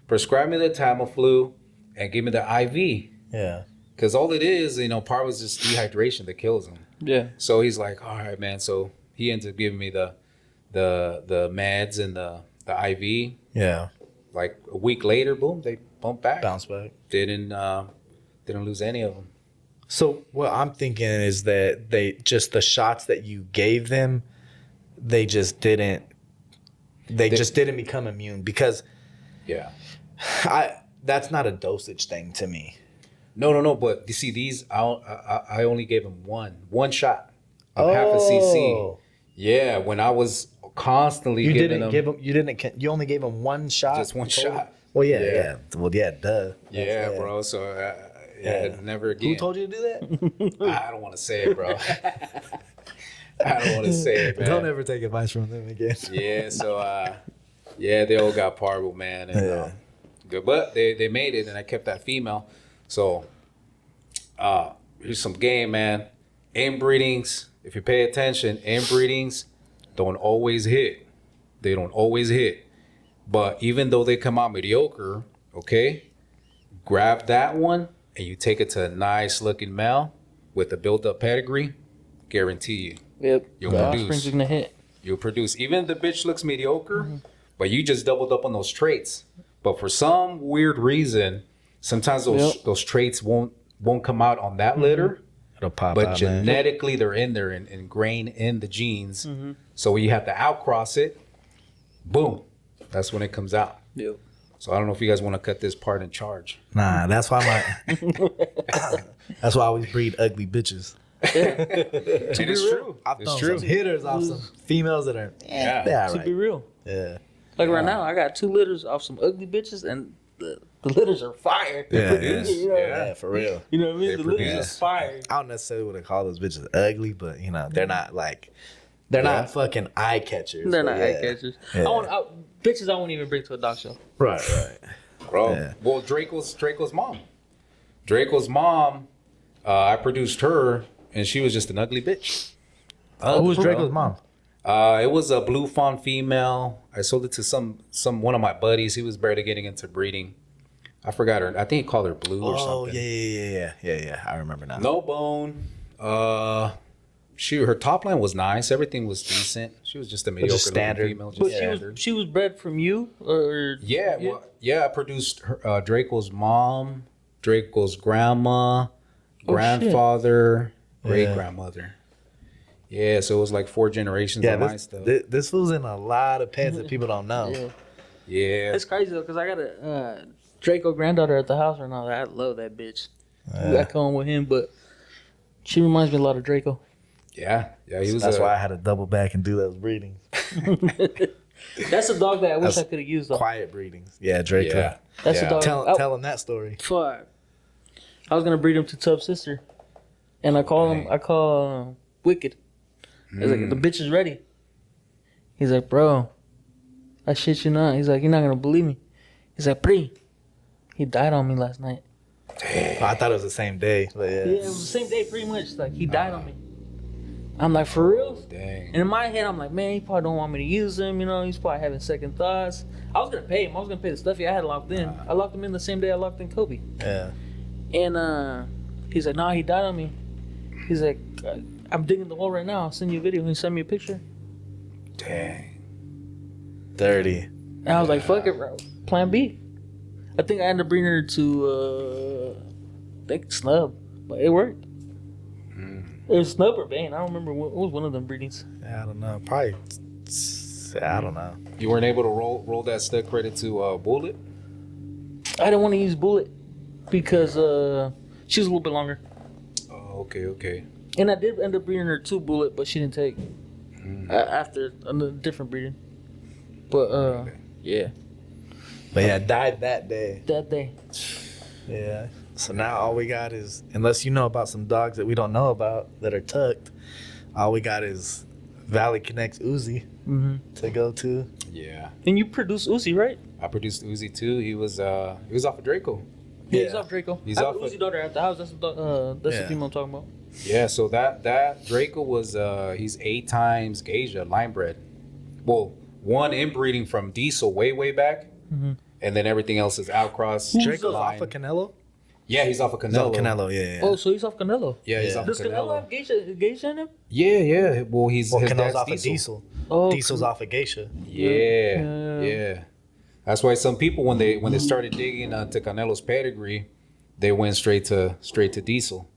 prescribe me the Tamiflu, and give me the IV, Yeah. because all it is, parvo is just dehydration that kills him." Yeah. So he's like, "All right, man." So he ends up giving me the meds and the IV. Yeah. Like a week later, boom, they bumped back. Bounce back. Didn't lose any of them. So what I'm thinking is that they just the shots that you gave them, they just didn't become immune because Yeah. that's not a dosage thing to me. No. But you see, these I only gave him one shot of half a cc. Yeah, when I was constantly You giving didn't them give him. You didn't. You only gave him one shot. just one shot. Well, yeah. Well, yeah. Duh. Yeah, bro. So never again. Who told you to do that? I don't want to say it, bro. I don't want to say it, man. Don't ever take advice from them again. Yeah. So they all got parbled, man. And, good, but they made it, and I kept that female. So here's some game, man. Inbreedings. If you pay attention, inbreedings don't always hit. They don't always hit. But even though they come out mediocre, okay, grab that one and you take it to a nice looking male with a built up pedigree, guarantee you. Yep. You'll The produce. offspring's gonna hit. You'll produce. Even if the bitch looks mediocre, but you just doubled up on those traits. But for some weird reason, sometimes those traits won't come out on that litter. It'll pop But out, genetically, they're in there and ingrained in the genes. So when you have to outcross it, boom, that's when it comes out. Yep. So I don't know if you guys want to cut this part in charge. Nah, that's why that's why I always breed ugly bitches. It is true. I've It's thrown true. some hitters off some females that are Yeah. they're all To right. be real. Yeah. Like right now, I got 2 litters off some ugly bitches, and the litters are fire. Yeah, produce. You know, Yeah, for real. You know what I mean? They The litters produce. are fire. I don't necessarily want to call those bitches ugly, but you know, they're not like they're not fucking eye catchers. They're but not eye catchers. Yeah. Bitches I won't even bring to a dog show. Right. Bro. Yeah. Well, Draco's mom. Draco's mom, I produced her, and she was just an ugly bitch. Who was bro. Draco's mom? It was a blue fawn female. I sold it to some one of my buddies. He was barely getting into breeding. I forgot her. I think he called her Blue or Oh something. yeah. I remember now. No bone. Her top line was nice. Everything was decent. She was just a mediocre looking standard. female. Just But standard. she was bred from you, or Yeah, well, I produced her, Draco's mom, Draco's grandma, grandfather, great grandmother. Yeah, so it was like 4 generations of my stuff. This was in a lot of pets that people don't know. Yeah. Yeah, It's crazy though, cause I got a Draco granddaughter at the house right now. I love that bitch. I come on with him, but she reminds me a lot of Draco. yeah. He was. That's why I had to double back and do those breedings. That's a dog that I wish That's I could have used though. Quiet breedings. Yeah, Draco. Yeah. That's a dog. Tell him that story. Fuck. I was gonna breed him to Tub's sister, and I call Wicked. I was like, the bitch is ready. He's like, bro, I shit you not. He's like, you're not gonna believe me. He's like, Pri, he died on me last night. I thought it was the same day. But Yeah, it was the same day pretty much. Like, he died on me. I'm like, for real? Dang. And in my head, I'm like, man, he probably don't want me to use him. You know, he's probably having second thoughts. I was gonna pay him. I was gonna pay the stuff I had locked in. I locked him in the same day I locked in Kobe. Yeah. And he's like, nah, he died on me. He's like, I'm digging the hole right now. I'll send you a video. Can you send me a picture? Dang. Dirty. And I was like, fuck it, bro. Plan B. I think I ended up bringing her to, I think Snub. But it worked. It was Snub or Bane. I don't remember. What was one of them breedings. Yeah, I don't know. Probably. I don't know. You weren't able to roll that stud credit to Bullet? I didn't want to use Bullet because she was a little bit longer. Oh, okay. And I did end up breeding her to Bullet, but she didn't take after a different breeding. But yeah, But yeah, died that day. that day. Yeah. So now all we got is, unless you know about some dogs that we don't know about that are tucked, all we got is Valley Connects Uzi to go to. Yeah. And you produce Uzi, right? I produced Uzi too. He was off of Draco. Yeah, he's off Draco. He's I have off an Uzi of- daughter at the house. That's the Yeah. female I'm talking about. Yeah, so that Draco was he's 8 times Geisha line bred. Well, one inbreeding from Diesel way back, and then everything else is outcross. Draco's line. off of Canelo? Yeah, he's off of He's off Canelo. Canelo, yeah. Oh, so he's off Canelo. Yeah, he's Yeah. off Does of Canelo Canelo. have geisha in him? Yeah. Well, his Well, dad's Canelo's off Diesel. of Diesel. Oh, Diesel's off of Geisha. Yeah. That's why some people when they started digging to Canelo's pedigree, they went straight to Diesel.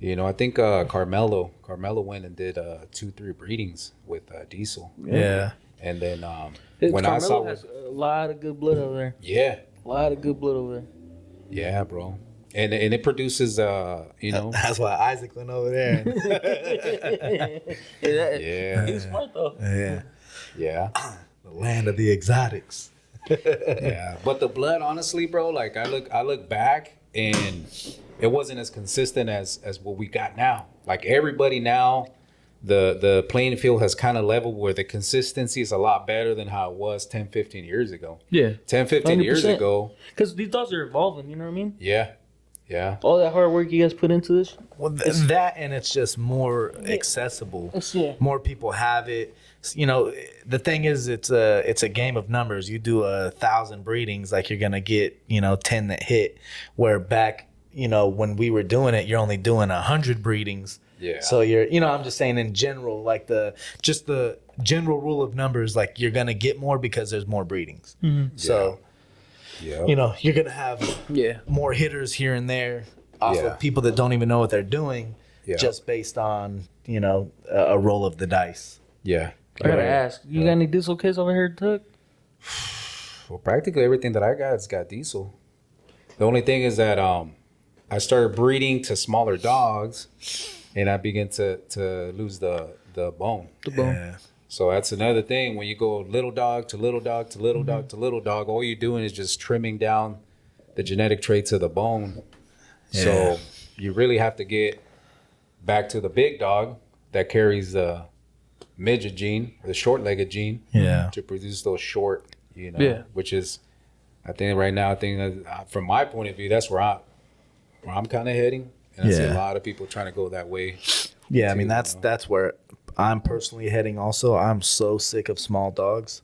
You know, I think Carmelo went and did 2-3 breedings with Diesel. Yeah. And then When I Carmelo saw, has a lot of good blood over there. yeah, A lot of good blood over there. yeah, bro. And it produces, you know, That's why Isaac went over there. yeah, He's smart though. Yeah. yeah, The land of the exotics. yeah. But the blood, honestly, bro, like I look back and it wasn't as consistent as what we got now. Like everybody now, the playing field has kind of leveled where the consistency is a lot better than how it was 10, 15 years ago. Yeah. 10, 15 years 100%. ago. Because these dogs are evolving, you know what I mean? Yeah. Yeah. All that hard work you guys put into this. Well, that and it's just more accessible. Yeah. More people have it. You know, the thing is, it's a game of numbers. You do 1,000 breedings, like you're gonna get 10 that hit. Where back, when we were doing it, you're only doing 100 breedings. Yeah. So you're, I'm just saying in general, like the general rule of numbers, like you're gonna get more because there's more breedings. Mm-hmm. So. Yeah. You're gonna have more hitters here and there off of people that don't even know what they're doing, just based on a roll of the dice. Yeah. I gotta ask, you got any diesel kids over here, Tuck? Well, practically everything that I got has got diesel. The only thing is that I started breeding to smaller dogs, and I began to lose the bone. The bone. Yeah. So that's another thing. When you go little dog to little dog to little dog to little dog, all you're doing is just trimming down the genetic traits of the bone. Yeah. So you really have to get back to the big dog that carries the midget gene, the short-legged gene, to produce those short, which is, I think right now, from my point of view, that's where I'm kind of heading. And I see a lot of people trying to go that way. Yeah, I mean, that's where I'm personally heading also. I'm so sick of small dogs.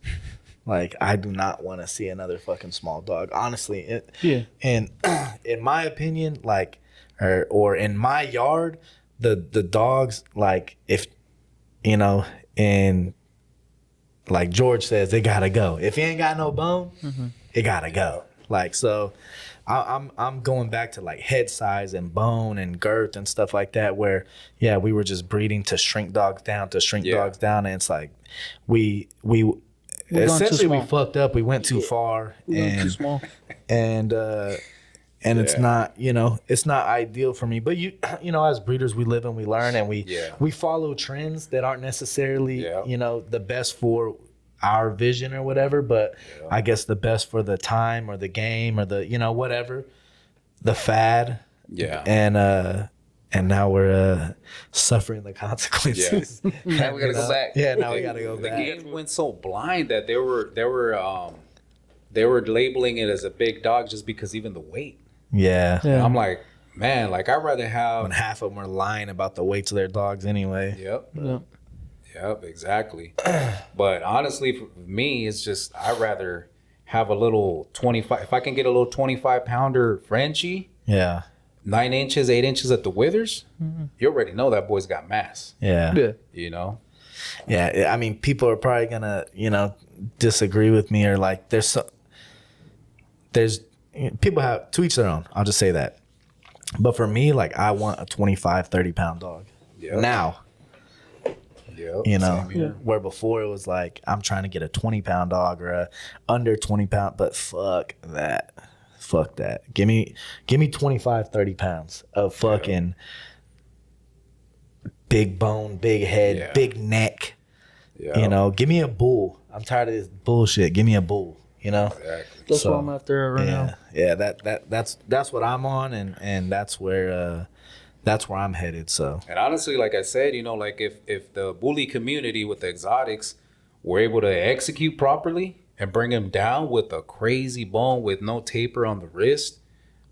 Like, I do not want to see another fucking small dog. Honestly. And in my opinion, like, or in my yard, the dogs, like, if, and like George says, they gotta go. If you ain't got no bone, it gotta go. Like, so I'm going back to like head size and bone and girth and stuff like that, where we were just breeding to shrink dogs down, and it's like we essentially we fucked up. We went too far, and too small. And it's not, it's not ideal for me. But as breeders, we live and we learn, and we follow trends that aren't necessarily the best for our vision or whatever, but I guess the best for the time or the game or the whatever, the fad. And now we're suffering the consequences. Now we gotta go back. Yeah, now we gotta go back. The game went so blind that they were labeling it as a big dog just because even the weight. Yeah. And I'm like, man, like I'd rather have. When half of them are lying about the weights of their dogs anyway. Yep, exactly. But honestly, for me, it's just I'd rather have a little 25. If I can get a little 25-pounder Frenchie, 9 inches, 8 inches at the withers, you already know that boy's got mass. Yeah. Yeah, I mean, people are probably gonna, disagree with me, or like there's people have to each their own. I'll just say that. But for me, like I want a 25, 30-pound dog now. Where before it was like I'm trying to get a 20-pound dog or a under 20-pound, but fuck that. Give me 25, 30 pounds of fucking big bone, big head, big neck. Give me a bull. I'm tired of this bullshit. Give me a bull. Exactly. That's what I'm after right now. Yeah, that's what I'm on, and that's where I'm headed. So, and honestly, like I said, like if the bully community with the exotics were able to execute properly and bring him down with a crazy bone with no taper on the wrist,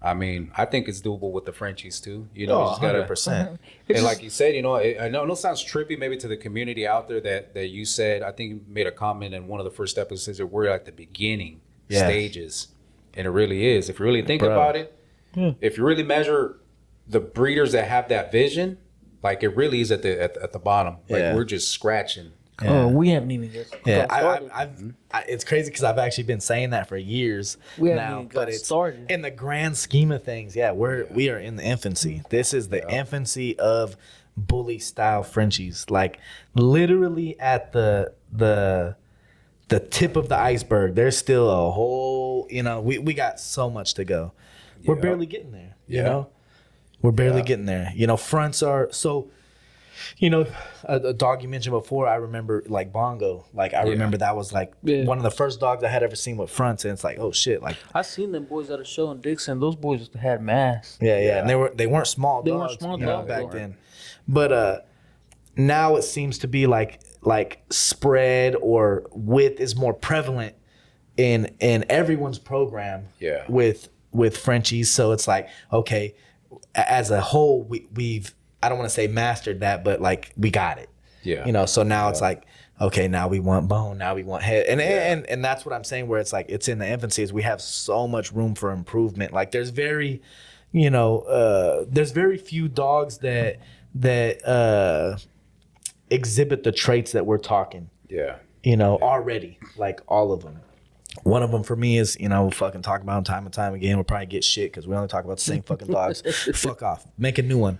I mean, I think it's doable with the Frenchies too. You just gotta 100%. And like you said, I know it sounds trippy maybe to the community out there that you said. I think you made a comment in one of the first episodes that we're at the beginning stages, and it really is. If you really think about it, if you really measure the breeders that have that vision, like it really is at the bottom. Like we're just scratching Yeah. Oh, we haven't even just Yeah, got started. it's crazy because I've actually been saying that for years We haven't now, even but got it's started. in the grand scheme of things. Yeah, we are in the infancy. This is the infancy of bully style Frenchies, like literally at the tip of the iceberg. There's still a whole, we got so much to go. We're Yeah. barely getting there. You Yeah. know, we're barely Yeah. getting there. Fronts are so. A dog you mentioned before, I remember like Bongo. Like I remember that was like one of the first dogs I had ever seen with fronts, and it's like, oh shit, like I seen them boys at a show in Dixon. Those boys had masks. yeah, and they weren't small They dogs, weren't small dogs back though. then. But now it seems to be like spread or width is more prevalent in everyone's program. Yeah. With Frenchies, so it's like, okay, as a whole, we've I don't want to say mastered that, but like we got it. Yeah. So now it's like, okay, now we want bone, now we want head, and that's what I'm saying. Where it's like it's in the infancy, is we have so much room for improvement. Like there's very few dogs that exhibit the traits that we're talking. Yeah. Already, like all of them. One of them for me is, we'll fucking talk about them time and time again. We'll probably get shit because we only talk about the same fucking dogs. Fuck off. Make a new one.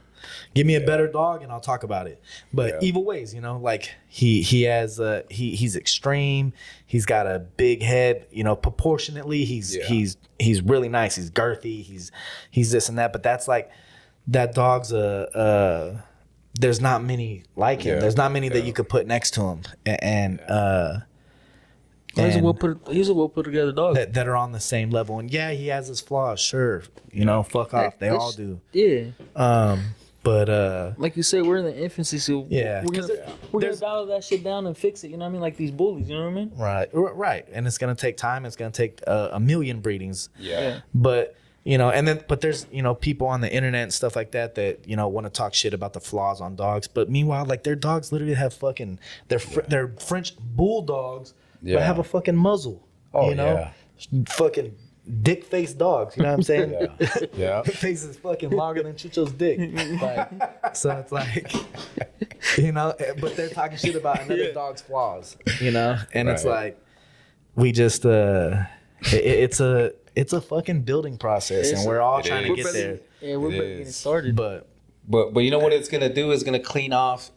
Give me a better dog and I'll talk about it. But either ways, like he has he's extreme. He's got a big head. Proportionately, he's really nice. He's girthy. He's this and that. But that's like that dog's there's not many like him. There's not many that you could put next to him. He's a well put together dog. That are on the same level. And yeah, he has his flaws, sure. Fuck off. They all do. Yeah. But like you said, we're in the infancy, so Yeah, we're gonna dial that shit down and fix it. You know what I mean? Like these bullies. You know what I mean? right. And it's gonna take time. It's gonna take a million breedings. Yeah. But but there's people on the internet and stuff like that want to talk shit about the flaws on dogs. But meanwhile, like their dogs literally have fucking they're French bulldogs, but have a fucking muzzle. Oh, yeah. Fucking dick face dogs. You know what I'm saying? Yeah. The face is fucking longer than Chucho's dick. Like, so it's like, but they're talking shit about another dog's flaws. And it's like, we just it's a fucking building process, and we're all trying to get there. Yeah, we're getting started. But you know what it's gonna do? It's gonna clean off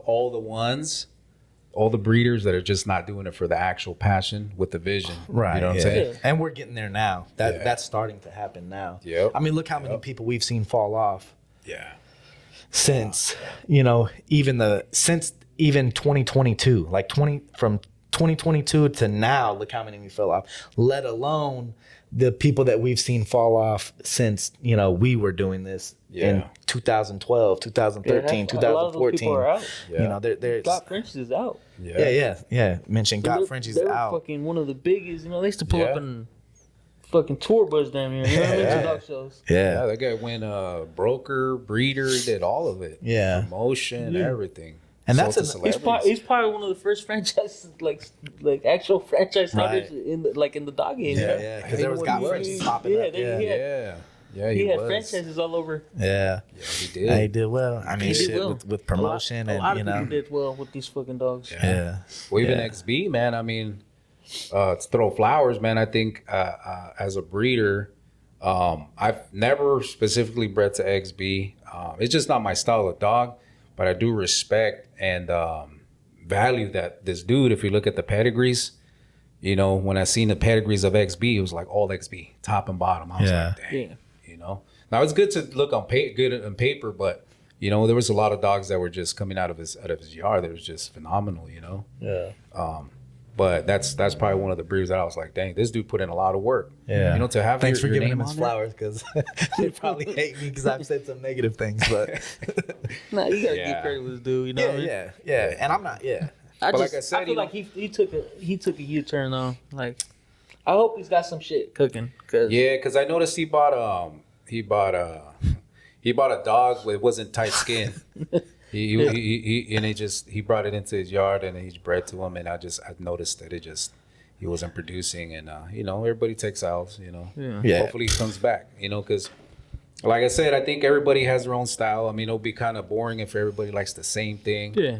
all the breeders that are just not doing it for the actual passion with the vision. right, You know what I'm saying? Yeah. And we're getting there now. That's starting to happen now. Yep. I mean, look how many people we've seen fall off Yeah. since even 2022, like from 2022 to now. Look how many we fell off. Let alone the people that we've seen fall off since we were doing this in 2012, 2013, A lot of those people 2014. are out. Yeah. There's Got Frenchies is out. yeah. Mention got Frenchies They were out. fucking one of the biggest. They used to pull Yeah. up in fucking tour bus damn near. You know what I mean? To dog shows. Yeah, that guy went broker, breeder, he did all of it. Yeah. Promotion, everything. And Sold that's to an- celebrities. He's probably one of the first franchises, like actual franchise hunters Right. in the dog game. Yeah, because there was got Frenchies popping Yeah, up. he had was. franchises all over. Yeah. He did. Yeah, he did well. I mean, He did shit well. with promotion a lot and of people did well with these fucking dogs. yeah. Well, even Yeah. XB, man. I mean, to throw flowers, man. I think as a breeder, I've never specifically bred to XB. It's just not my style of dog, but I do respect and value that this dude. If you look at the pedigrees, when I seen the pedigrees of XB, it was like all XB, top and bottom. I was like, dang, Now it's good to look on good on paper, but there was a lot of dogs that were just coming out of his yard that was just phenomenal. Yeah. But that's probably one of the breeds that I was like, dang, this dude put in a lot of work. Yeah. To have Thanks your for giving name him his on there. flowers, because they probably hate me because I've said some negative things. But Nah, you gotta Yeah. give credit with this dude. You know what I mean? yeah. And I'm not. Yeah. I But like I said, feel like he took a U-turn though. Like, I hope he's got some shit cooking. Because I noticed he bought a dog with wasn't tight skin. He brought it into his yard and he bred to him, and I noticed that he wasn't producing, and everybody takes L's. Yeah. Hopefully he comes back. Because like I said, I think everybody has their own style. I mean, it'll be kind of boring if everybody likes the same thing. Yeah.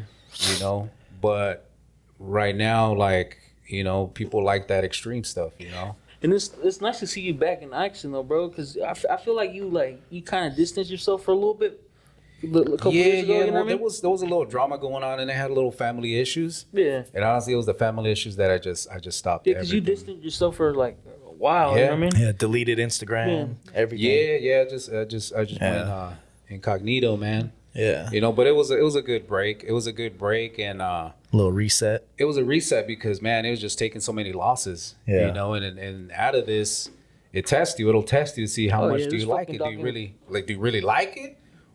but right now, like, you know, people like that extreme stuff, you know. And it's nice to see you back in action though, bro. Because I feel like you kind of distanced yourself for a little bit. A couple years ago, you know what I mean? there was a little drama going on, and they had a little family issues. Yeah. And honestly, it was the family issues that I just stopped. Yeah, because you distanced yourself for like a while. Yeah. You know what I mean? Yeah, deleted Instagram, everything. Yeah. I just went incognito, man. Yeah. You know, but it was a good break. It was a good break, and A little reset. it was a reset because, man, it was just taking so many losses. Yeah. You know, and out of this, it'll test you to see how much do you this like fucking it. Do document- you really like it,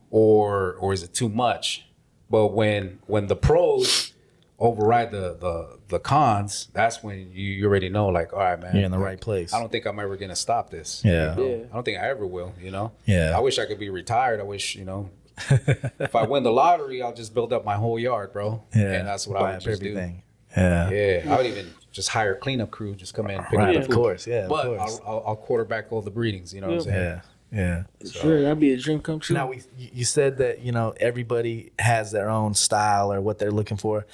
or is it too much? But when the pros override the cons, that's when you already know, like, all right, man, You're in the like, right place. I don't think I'm ever gonna stop this. Yeah. You know? Yeah. I don't think I ever will. You know. Yeah. I wish I could be retired. I wish, you know, if I win the lottery, I'll just build up my whole yard, bro. Yeah. And that's what Buy I would up just everything. do. Yeah. Yeah. I would even just hire a cleanup crew, just come in and pick Right. up Of the food. course. Yeah. But of course. I'll quarterback all the breedings. You know what I'm saying? Yeah. Yeah. Sure, that'd be a dream come true. Now you said that, you know, everybody has their own style or what they're looking for.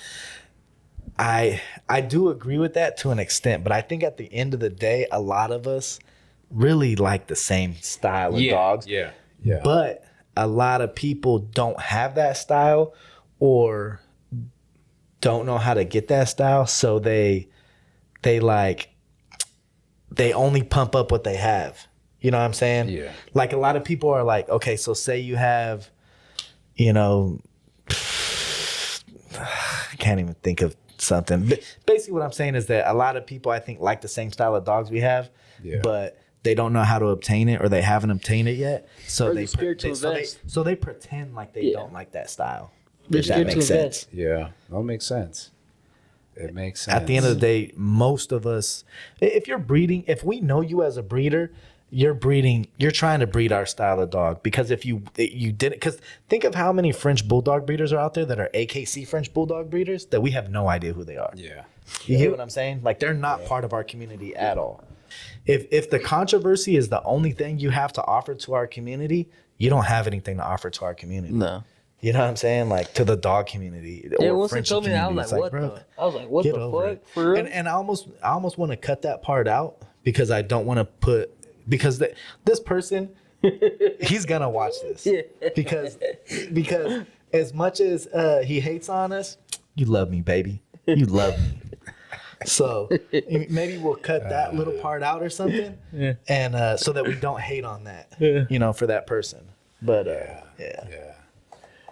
I do agree with that to an extent, but I think at the end of the day, a lot of us really like the same style of dogs. Yeah. But a lot of people don't have that style or don't know how to get that style, so they only pump up what they have. You know what I'm saying? Yeah. Like a lot of people are like, okay, so say you have, you know, I can't even think of something. But basically what I'm saying is that a lot of people, I think, like the same style of dogs we have, but they don't know how to obtain it or they haven't obtained it yet. So Or they, they're scared to invest. so they pretend like they don't like that style. They're If that scared to makes sense. invest. Yeah. That makes sense. It makes sense. At the end of the day, most of us, if you're breeding, if we know you as a breeder, you're trying to breed our style of dog. Because if you didn't, because think of how many French Bulldog breeders are out there that are AKC French Bulldog breeders that we have no idea who they are. Yeah. You get what I'm saying? Like they're not part of our community at all. If the controversy is the only thing you have to offer to our community, you don't have anything to offer to our community. No. You know what I'm saying? Like to the dog community. Yeah, or once they Frenchie told me that, I community. was It's like, what bro, the? I was like, what get the over fuck? it. For real? And I almost want to cut that part out because I don't want to put because this person he's gonna watch this Yeah. because as much as he hates on us, you love me, baby. You love me. So maybe we'll cut that little part out or something, and so that we don't hate on that, you know, for that person. But yeah.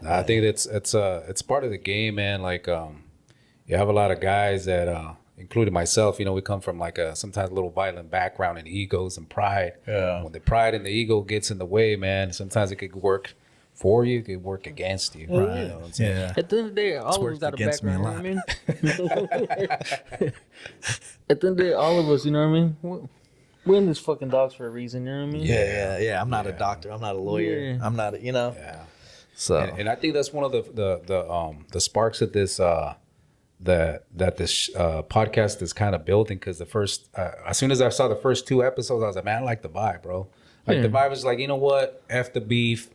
No, I think it's part of the game, man. Like, you have a lot of guys that, including myself, you know, we come from like a sometimes a little violent background and egos and pride. Yeah. When the pride and the ego gets in the way, man, sometimes it could work for you, it could work against you. Right. You know what I'm saying? Yeah. At the end of the day, all of us worked got a against me a background, you know what I mean? At the end of the day, all of us, you know what I mean? We're in this fucking dogs for a reason, you know what I mean? Yeah. I'm not a doctor. I'm not a lawyer. Yeah. I'm not, you know. Yeah. So And I think that's one of the sparks that this podcast is kind of building, because the first as soon as I saw the first 2 episodes, I was like, man, I like the vibe, bro. Like the vibe was like, you know what? F the beef.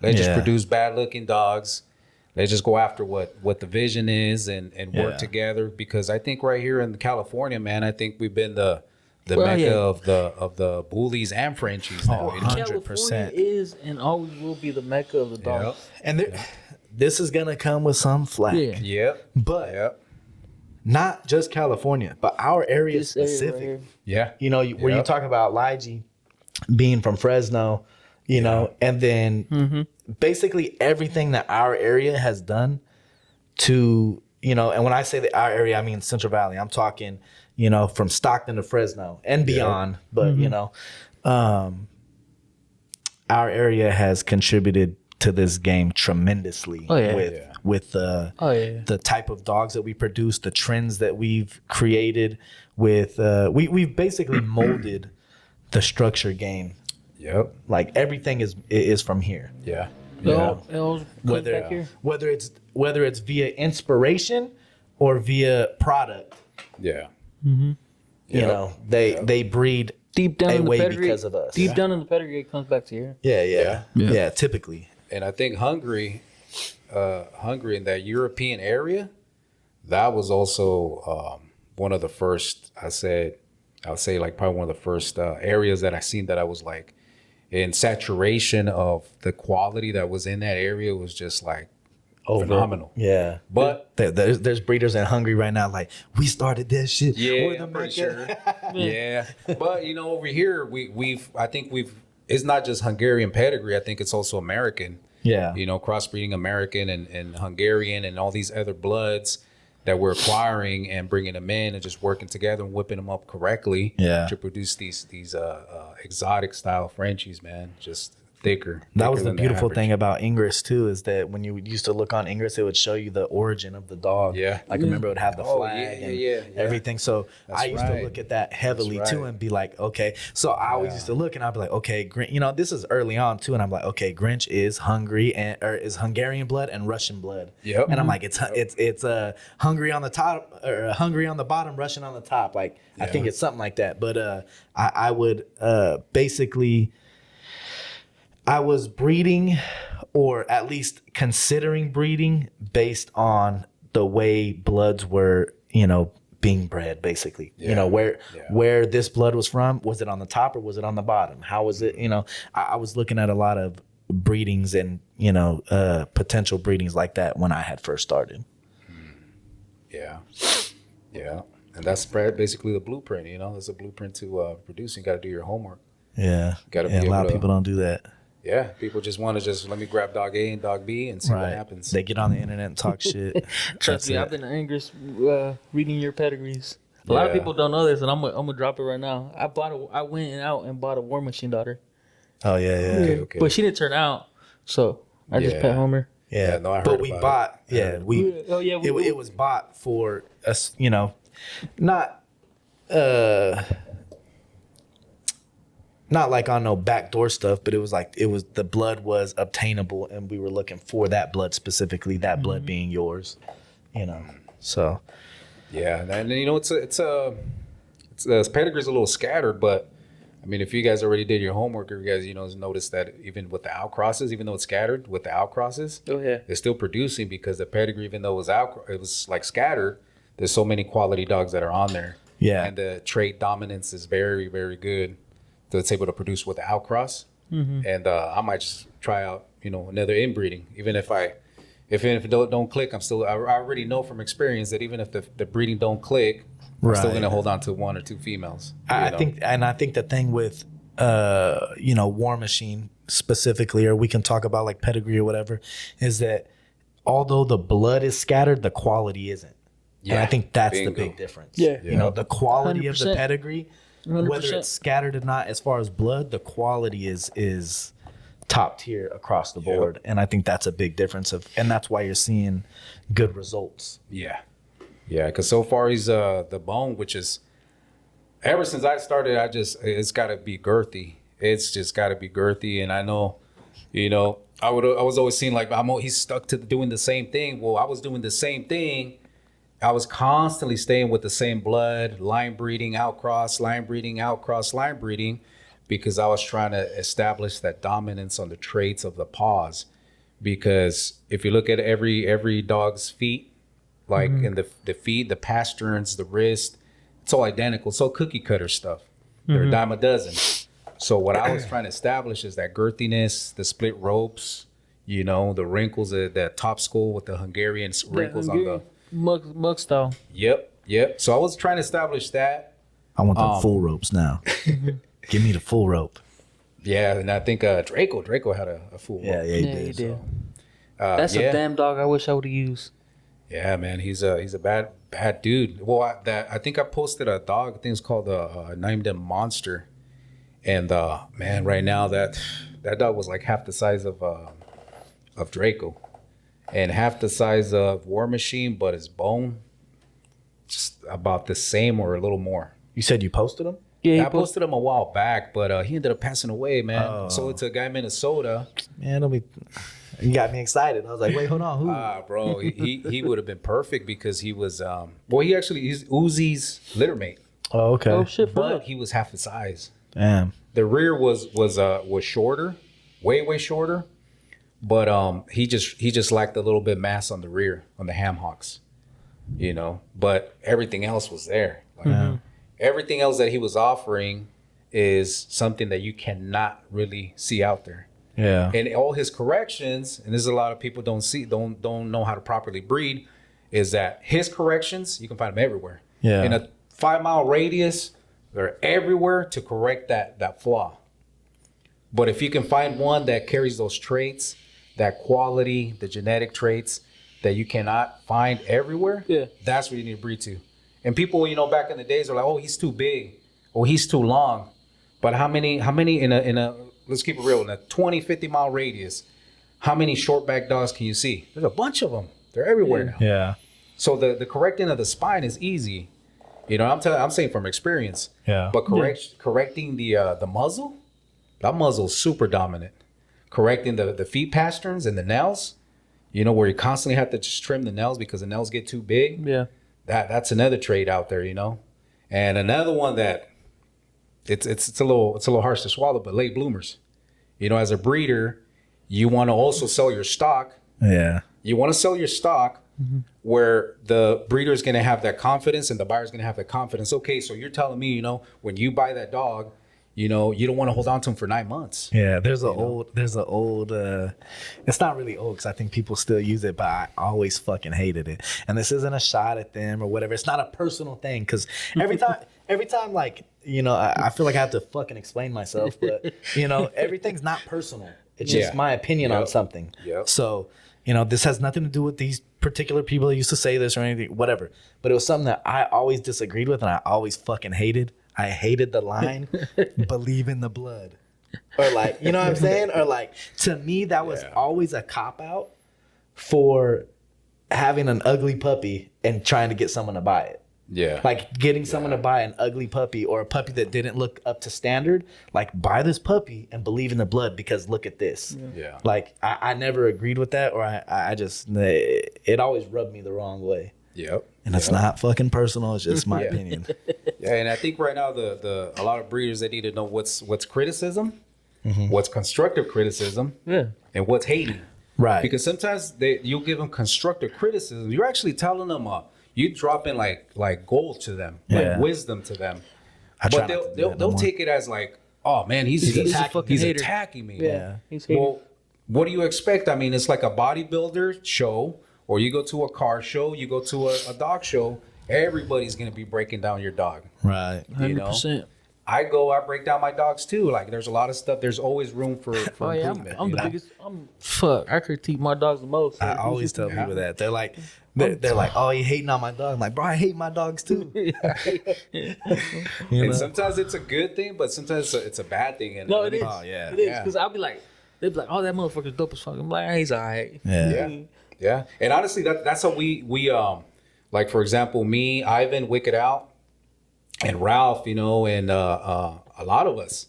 Let's just produce bad looking dogs. Let's just go after what the vision is and work together. Because I think right here in California, man, I think we've been the mecca of the bullies and Frenchies now. Oh, You know? 100%. California is and always will be the mecca of the dogs. and this is gonna come with some flack. Yeah. Yep. But Yep. not just California, but our area This area right specific. here. Yeah. You know, where you talk about Lige being from Fresno, you know, and then basically everything that our area has done to, you know, and when I say that our area, I mean Central Valley. I'm talking, you know, from Stockton to Fresno and beyond. But, you know, our area has contributed to this game tremendously with the type of dogs that we produce, the trends that we've created with we've basically molded the structure game. Yep. Like everything is from here. Yeah. It all comes back here. Whether it's via inspiration or via product, Yeah. you know, they breed Deep down in the away pedigree, because of us. Deep down in the pedigree, it comes back to here. Yeah, typically. And I think Hungary in that European area, that was also one of the first. I would say like probably one of the first areas that I seen that I was like in saturation of the quality that was in that area was just like phenomenal. Yeah. But There's breeders in Hungary right now, like, we started this shit. We're the I'm pretty Mecca. sure. Yeah, but you know, over here I think it's not just Hungarian pedigree. I think it's also American. Yeah. You know, crossbreeding American and Hungarian and all these other bloods that we're acquiring and bringing them in and just working together and whipping them up correctly. Yeah. To produce these exotic style Frenchies, man, just thicker. That was the than beautiful average. thing about Ingress too, is that when you used to look on Ingress, it would show you the origin of the dog. Yeah. Like, remember, it would have the Oh, flag yeah, and yeah. everything. So That's I used to right. look at that heavily That's too right. and be like, okay. So I always used to look and I'd be like, okay, you know, this is early on too. And I'm like, okay, Grinch is is Hungarian blood and Russian blood. Yep. And I'm like, it's Hungary on the top or Hungary on the bottom, Russian on the top. Like, I think it's something like that. But I would basically, I was breeding, or at least considering breeding, based on the way bloods were, you know, being bred, basically. You know, where this blood was from. Was it on the top or was it on the bottom? How was it? You know, I was looking at a lot of breedings and, you know, potential breedings like that when I had first started. Yeah. And that's basically the blueprint. You know, there's a blueprint to produce. You got to do your homework. Yeah. Gotta be a lot able of to- people don't do that. Yeah, people just want to let me grab dog A and dog B and see what Right. happens. They get on the internet and talk shit. Trust me, That's I've been to Ingress reading your pedigrees. A lot of Yeah. people don't know this, and I'm gonna drop it right now. I went out and bought a War Machine daughter, Oh yeah, yeah. Okay. but she didn't turn out, so I just Yeah. pet Homer. Yeah, Yeah, no, I heard but we about bought. it. Yeah, we. Oh yeah, It was bought for us. You know, not like on no backdoor stuff, but it was like the blood was obtainable, and we were looking for that blood specifically. That blood being yours. You know, so Yeah, and you know, it's pedigree's a little scattered, but I mean, if you guys already did your homework, you guys, you know, noticed that even with the outcrosses, even though it's scattered, with the outcrosses, Oh yeah. it's still producing because the pedigree, even though it was like scattered, there's so many quality dogs that are on there. Yeah. And the trait dominance is very, very good. So it's able to produce with the outcross. And I might just try out, you know, another inbreeding. Even if it don't click, I already know from experience that even if the breeding don't click, I'm still Right. gonna hold on to one or two females. I you know? think the thing with you know, War Machine specifically, or we can talk about like pedigree or whatever, is that although the blood is scattered, the quality isn't. And I Yeah, think that's bingo. the big difference. Yeah. You know, the quality of the 100%. pedigree, 100%. whether it's scattered or not, as far as blood, the quality is top tier across the board. And I think that's a big difference and that's why you're seeing good results. Yeah, because so far he's the bone, which is ever since I started, it's got to be girthy. It's just got to be girthy, and I know, you know, I was always seeing like he's stuck to doing the same thing. Well, I was doing the same thing. I was constantly staying with the same blood, line breeding, outcross, line breeding, outcross, line breeding, because I was trying to establish that dominance on the traits of the paws. Because if you look at every dog's feet, like in the feet, the pasterns, the wrist, it's all identical. It's all cookie cutter stuff. They're a dime a dozen. So what I was trying to establish is that girthiness, the split ropes, you know, the wrinkles, that top skull with the Hungarian wrinkles on the. Mug style. Yep. So I was trying to establish that. I want the full ropes now. Give me the full rope. Yeah, and I think Draco had a full. Yeah, rope. he Yeah, did. he did. That's That's a damn dog I wish I would have used. Yeah, man, he's a bad dude. Well, I think I posted a dog. I think it's called I named him Monster, and man, right now that dog was like half the size of Draco, and half the size of War Machine, but his bone just about the same or a little more. You said you posted them? Yeah, I posted him a while back, but he ended up passing away, man. Oh. Sold it to a guy in Minnesota. Man, you got me excited. I was like, wait, hold on. Who? Bro, he would have been perfect because he was he's Uzi's litter mate, Oh, okay. Oh shit, for but real. he was half his size. Damn. The rear was shorter, way shorter, but he just lacked a little bit mass on the rear on the ham hocks. you know, but everything else was there. Like, everything else that he was offering is something that you cannot really see out there. Yeah. And all his corrections, and there's a lot of people don't know how to properly breed, is that his corrections, you can find them everywhere. Yeah. In a 5-mile radius, they're everywhere to correct that flaw. But if you can find one that carries those traits, that quality, the genetic traits that you cannot find everywhere, that's what you need to breed to. And people, you know, back in the days are like, oh, he's too big, or he's too long. But how many in a let's keep it real, in a 20, 50-mile radius, how many short back dogs can you see? There's a bunch of them. They're everywhere now. Yeah. So the correcting of the spine is easy. You know, I'm saying from experience. Yeah. But correcting the muzzle, that muzzle's super dominant. Correcting the feet pasterns and the nails, you know, where you constantly have to just trim the nails because the nails get too big. Yeah. That's another trait out there, you know. And another one that it's a little harsh to swallow, but late bloomers. You know, as a breeder, you want to also sell your stock. Yeah. You want to sell your stock where the breeder is going to have that confidence and the buyer is going to have that confidence. Okay, so you're telling me, you know, when you buy that dog, you know, you don't want to hold on to him for 9 months. Yeah, there's an old, it's not really old because I think people still use it, but I always fucking hated it. And this isn't a shot at them or whatever. It's not a personal thing because every time, like, you know, I feel like I have to fucking explain myself, but, you know, everything's not personal. It's just my opinion on something. Yep. So, you know, this has nothing to do with these particular people that used to say this or anything, whatever. But it was something that I always disagreed with and I always fucking hated. I hated the line, believe in the blood. Or like, you know what I'm saying? Or like, to me, that was always a cop-out for having an ugly puppy and trying to get someone to buy it. Yeah. Like getting someone to buy an ugly puppy or a puppy that didn't look up to standard. Like, buy this puppy and believe in the blood because look at this. Yeah. Like, I never agreed with that, or I just, it always rubbed me the wrong way. Yep. And it's not fucking personal. It's just my opinion. Yeah, and I think right now a lot of breeders, they need to know what's criticism, what's constructive criticism, and what's hating. Right. Because sometimes you'll give them constructive criticism. You're actually telling them, you dropping like gold to them, like wisdom to them. But they'll take it as like, oh man, he's attacking me. Yeah. Well, what do you expect? I mean, it's like a bodybuilder show. Or you go to a car show, you go to a dog show, everybody's going to be breaking down your dog. Right. 100%. I break down my dogs too. Like, there's a lot of stuff. There's always room for improvement. I'm the biggest. I critique my dogs the most. I always tell people that. They're like, oh, you hating on my dog. I'm like, bro, I hate my dogs too. And sometimes it's a good thing, but sometimes it's a bad thing. And no, it is. Oh, yeah. It is. Because I'll be like, they'll be like, oh, that motherfucker's dope as fuck. I'm like, he's all right. Yeah. And honestly, that's how we like, for example, me, Ivan, Wicked Out, and Ralph, you know, and a lot of us,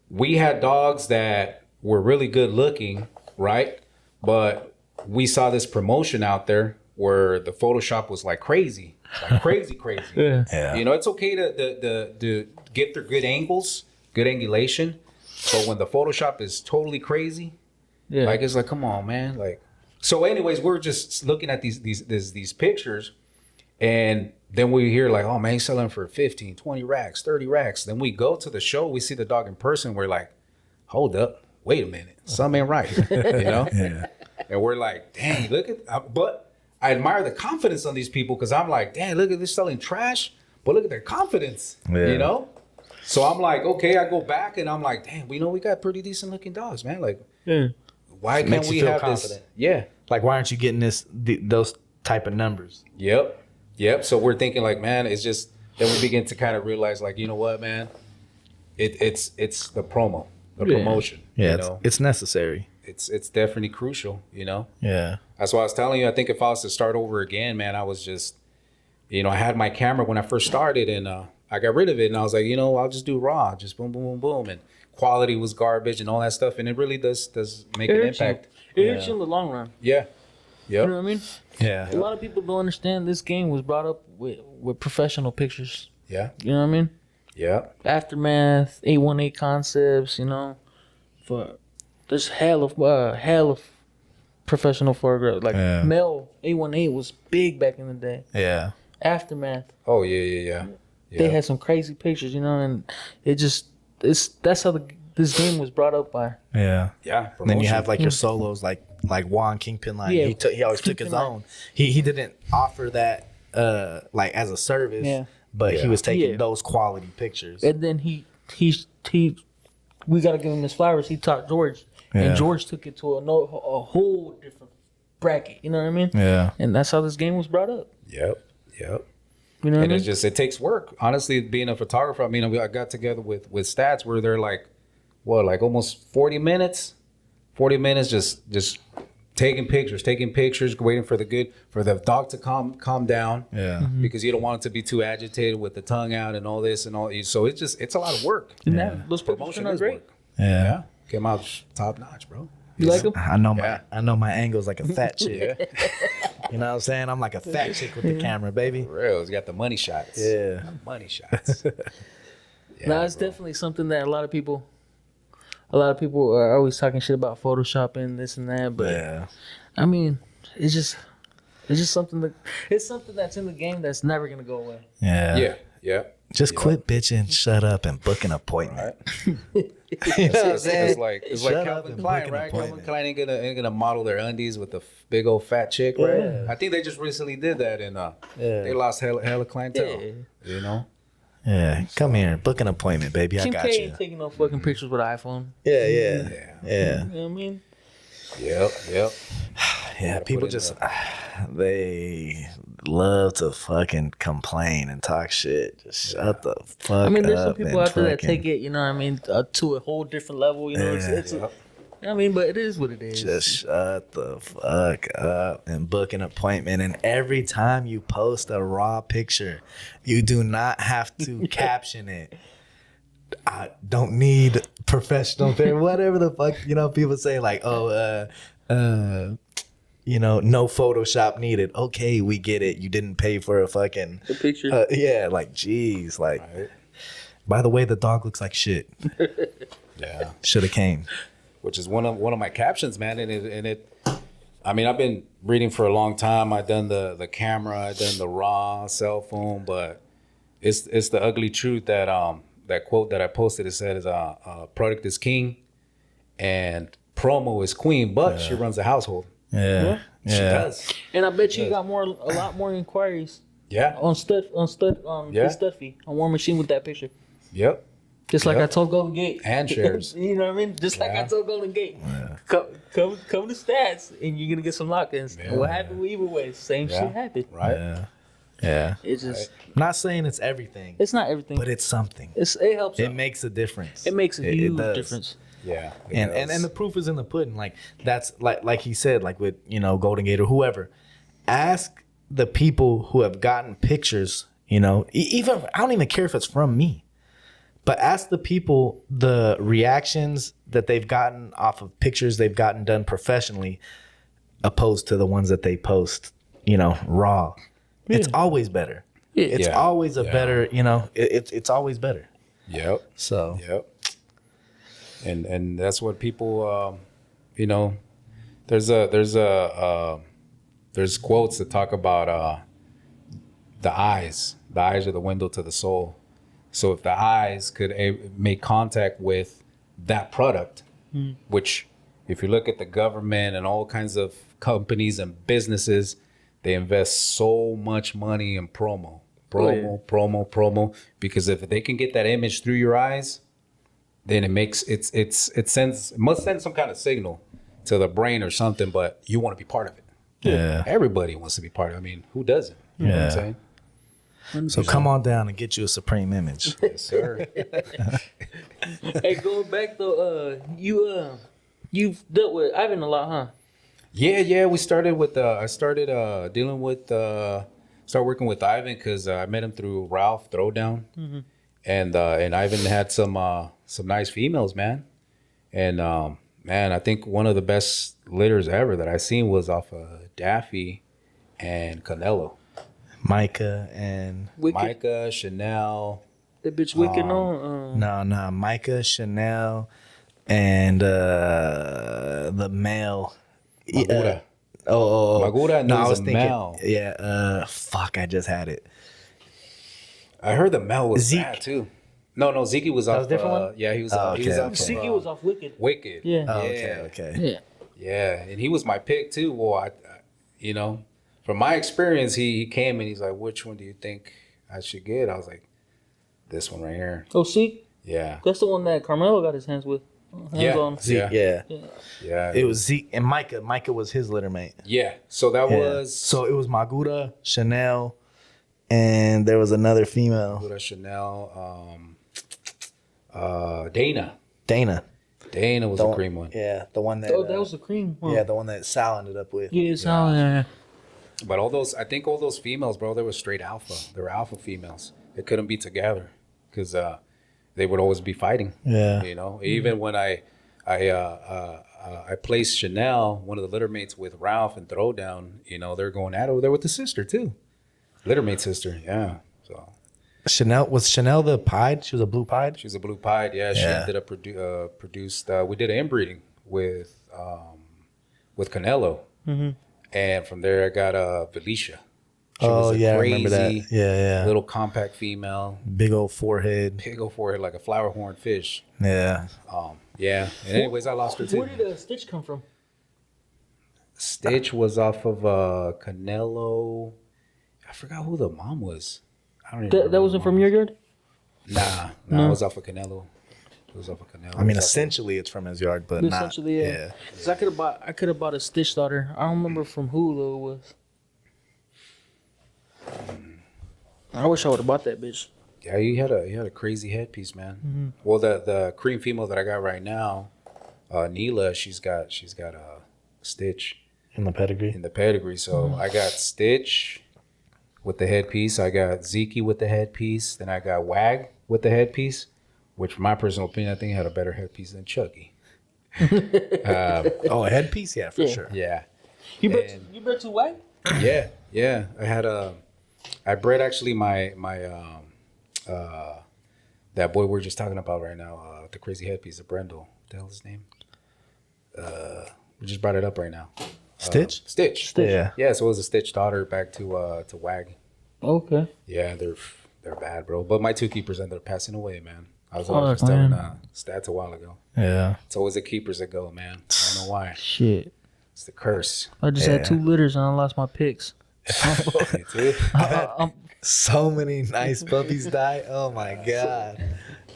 we had dogs that were really good looking, right? But we saw this promotion out there where the Photoshop was like crazy. Yeah. You know, it's okay to get their good angles, good angulation, but when the Photoshop is totally crazy, like, it's like, come on, man, like. So anyways, we're just looking at these pictures, and then we hear like, oh man, he's selling for 15, 20 racks, 30 racks. Then we go to the show, we see the dog in person, we're like, hold up, wait a minute, something ain't right, you know? And we're like, dang, look at, but I admire the confidence on these people because I'm like, dang, look at this selling trash, but look at their confidence, you know? So I'm like, okay, I go back and I'm like, damn, we got pretty decent looking dogs, man. Like, why can't we have confident. This? Yeah. Like, why aren't you getting those type of numbers? Yep. So we're thinking like, man, it's just, then we begin to kind of realize like, you know what, man, it's the promotion. Yeah, you know? it's necessary. It's definitely crucial, you know? Yeah. That's why I was telling you, I think if I was to start over again, man, I was just, you know, I had my camera when I first started and I got rid of it and I was like, you know, I'll just do raw, just boom, boom, boom, boom. And quality was garbage and all that stuff. And it really does make an impact. It hurts you in the long run. Yeah. You know what I mean? Yeah. A lot of people don't understand this game was brought up with professional pictures. Yeah. You know what I mean? Yeah. Aftermath, 818 concepts, you know. There's hell of professional photograph. Like Yeah. Mel 818 was big back in the day. Yeah. Aftermath, Oh yeah. they had some crazy pictures, you know, and that's how this game was brought up by. Yeah. Yeah. And then you have promotion. like your solos, like Juan Kingpin. Like Yeah, he always took his Kingpin line. own. He didn't offer that like as a service. Yeah. But he was taking Yeah. those quality pictures. And then he we gotta give him his flowers. He taught George, Yeah. and George took it to a whole different bracket. You know what I mean? Yeah. And that's how this game was brought up. Yep. You know what And I mean? it's just, it takes work. Honestly, being a photographer, I mean, I got together with stats where they're like, what, like almost 40 minutes? 40 minutes just taking pictures, waiting for the dog to calm down. Yeah. Because you don't want it to be too agitated with the tongue out and all this and all. So it's a lot of work. And those pictures turned out is great. work. Yeah. Came out top notch, bro. You like them? I know Yeah. I know my angle's like a fat chick. Yeah. You know what I'm saying? I'm like a fat chick with the camera, baby. For real, it's got the money shots. Yeah. Money shots. Yeah, No, it's bro. definitely something that a lot of people are always talking shit about photoshopping this and that. But Yeah. I mean, it's just something that's in the game that's never gonna go away. Yeah. Yeah. Just quit bitching, shut up, and book an appointment. Right. You know what I'm saying? It's like Shut up Calvin and Klein, book an right? Calvin appointment. Klein ain't gonna model their undies with a big old fat chick, right? Yeah. I think they just recently did that, and they lost hella clientele. Yeah. You know? Yeah, come here, book an appointment, baby. I Kim got K you. ain't taking no fucking pictures with an iPhone. Yeah. You know what I mean? Yep. Yeah, Gotta people put in just they love to fucking complain and talk shit. Just shut the fuck up. I mean, there's some people and out there that fucking take it, you know what I mean, to a whole different level. You know, Yeah. it's you know what I mean, but it is what it is. just shut the fuck up and book an appointment. And every time you post a raw picture, you do not have to caption it. I don't need professional therapy, whatever the fuck, you know, people say like, oh, you know, no Photoshop needed. Okay, we get it. You didn't pay for a fucking The picture. yeah, like, geez, like, Right. by the way, the dog looks like shit. Yeah. Should have came. Which is one of my captions, man. And it I mean, I've been reading for a long time. I've done the camera, I've done the raw cell phone, but it's the ugly truth that that quote that I posted. It says product is king and promo is queen, but she runs the household. Yeah. She does. And I bet you got a lot more inquiries Yeah. on Yeah. Stuffy on War Machine with that picture. Yep. Just like Yep. I told Golden Gate. And shares. You know what I mean? Just like I Yeah. told Golden Gate. Come to stats and you're gonna get some lock-ins. Yeah. And what happened with either way? Same Yeah. shit happened. Right. Yeah. It's just I'm not saying it's everything, it's not everything. but it's something. it helps. It out. makes a difference. It makes a It huge does. difference. Yeah. it And does. the proof is in the pudding. Like that's like he said, like with, you know, Golden Gate or whoever. Ask the people who have gotten pictures, you know, even I don't even care if it's from me, but ask the people the reactions that they've gotten off of pictures they've gotten done professionally, opposed to the ones that they post, you know, raw. It's always better. Yeah. It's Yeah. always a Yeah. better, you know, it's always better. Yep. So Yep. And that's what people, you know, there's quotes that talk about the eyes. The eyes are the window to the soul. So if the eyes could make contact with that product, which if you look at the government and all kinds of companies and businesses, they invest so much money in promo, because if they can get that image through your eyes, then it must send some kind of signal to the brain or something, but you want to be part of it. yeah. Everybody wants to be part of it. I mean, who doesn't? You know what I'm Yeah. saying? So come on down and get you a Supreme image. Yes, sir. Hey, going back though, you've dealt with Ivan a lot, huh? Yeah. We started with I started dealing with start working with Ivan because I met him through Ralph Throwdown, and Ivan had some nice females, man. And man, I think one of the best litters ever that I seen was off of Daffy and Canelo. Micah and Wicked. Micah, Chanel. That bitch Wicked on. no, Micah, Chanel, and the male Magura. Oh. Magura, and No, there I was was a thinking. Mel. Yeah. Fuck, I just had it. I heard the Mel was Zeke. bad too. No, Zeke was off. was a different one? Yeah, he was. Oh, he was okay, off. okay. Zeke was off Wicked. Wicked. Yeah. Oh, Yeah. okay. Yeah. Yeah, and he was my pick too. Well, from my experience, he came and he's like, "Which one do you think I should get?" I was like, "This one right here." Oh, Zeke? Yeah. That's the one that Carmelo got his hands with. Hands on. Zeke, Yeah. yeah. It was Zeke and Micah. Micah was his litter mate. Yeah. So that Yeah. was So it was Magura, Chanel, and there was another female. Buddha Chanel, Dana. Dana. Dana was The a one- cream one. Yeah, the one that. Oh, that was the cream one. Yeah, the one that Sal ended up with. Yeah, it's how, yeah. But I think all those females, bro, they were straight alpha. They were alpha females. They couldn't be together because they would always be fighting. Yeah. You know, even when I placed Chanel, one of the litter mates with Ralph and Throwdown, you know, they're going at it over there with the sister too. Litter mate sister, yeah. So Was Chanel the pied? She was a blue pied? she's a blue pied, yeah. She Yeah. ended up produced. We did an inbreeding with Canelo, and from there I got Felicia. She was a I remember that. Yeah. little compact female, Big old forehead. big old forehead like a flower horn fish. Yeah. Yeah. And anyways, I lost her too. Where did Stitch come from? Stitch was off of Canelo. I forgot who the mom was. I don't even remember That who wasn't the from mom your was. yard? Nah, No. it was off of Canelo. It was off of Canelo. I mean, It was off essentially it's from his yard, but not. Essentially, yeah. 'Cause I could have bought a Stitch daughter. I don't remember from who though it was. I wish I would have bought that bitch. Yeah, you had a crazy headpiece, man. Well, the cream female that I got right now, Neela, she's got a Stitch In the pedigree. in the pedigree. So I got Stitch with the headpiece. I got Zeke with the headpiece. Then I got Wag with the headpiece, which, from my personal opinion, I think had a better headpiece than Chucky. Oh, a headpiece? Yeah, for Yeah. sure. Yeah, You bred to Wag? yeah. I bred actually my that boy we're just talking about right now, the crazy headpiece of Brendel. What the hell is his name? We just brought it up right now. Stitch? Stitch. Yeah. Yeah, so it was a Stitch daughter back to Wag. Okay. Yeah, they're bad, bro. But my two keepers ended up passing away, man. I was Fuck, just telling man. Stats a while ago. Yeah. It's always the keepers that go, man. I don't know why. Shit. It's the curse. I just had 2 litters and I lost my picks. Me too. So many nice puppies die. Oh my God.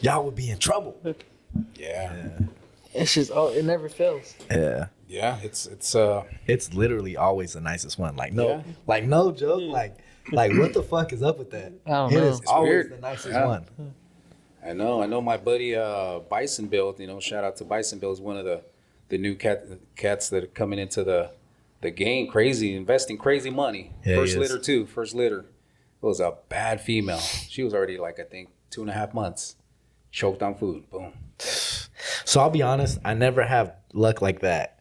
Y'all would be in trouble. Yeah. It's just it never fails. Yeah. Yeah, it's It's literally always the nicest one. Like Yeah. no joke. Like what the fuck is up with that? I don't It know. is It's always weird. the nicest Yeah. one. I know my buddy Bison Build, shout out to Bison Build, is one of the new cats that are coming into the game, crazy, investing crazy money. Yeah, First he is. litter too. First litter. It was a bad female. She was already like, I think 2.5 months. Choked on food. Boom. So I'll be honest, I never have luck like that.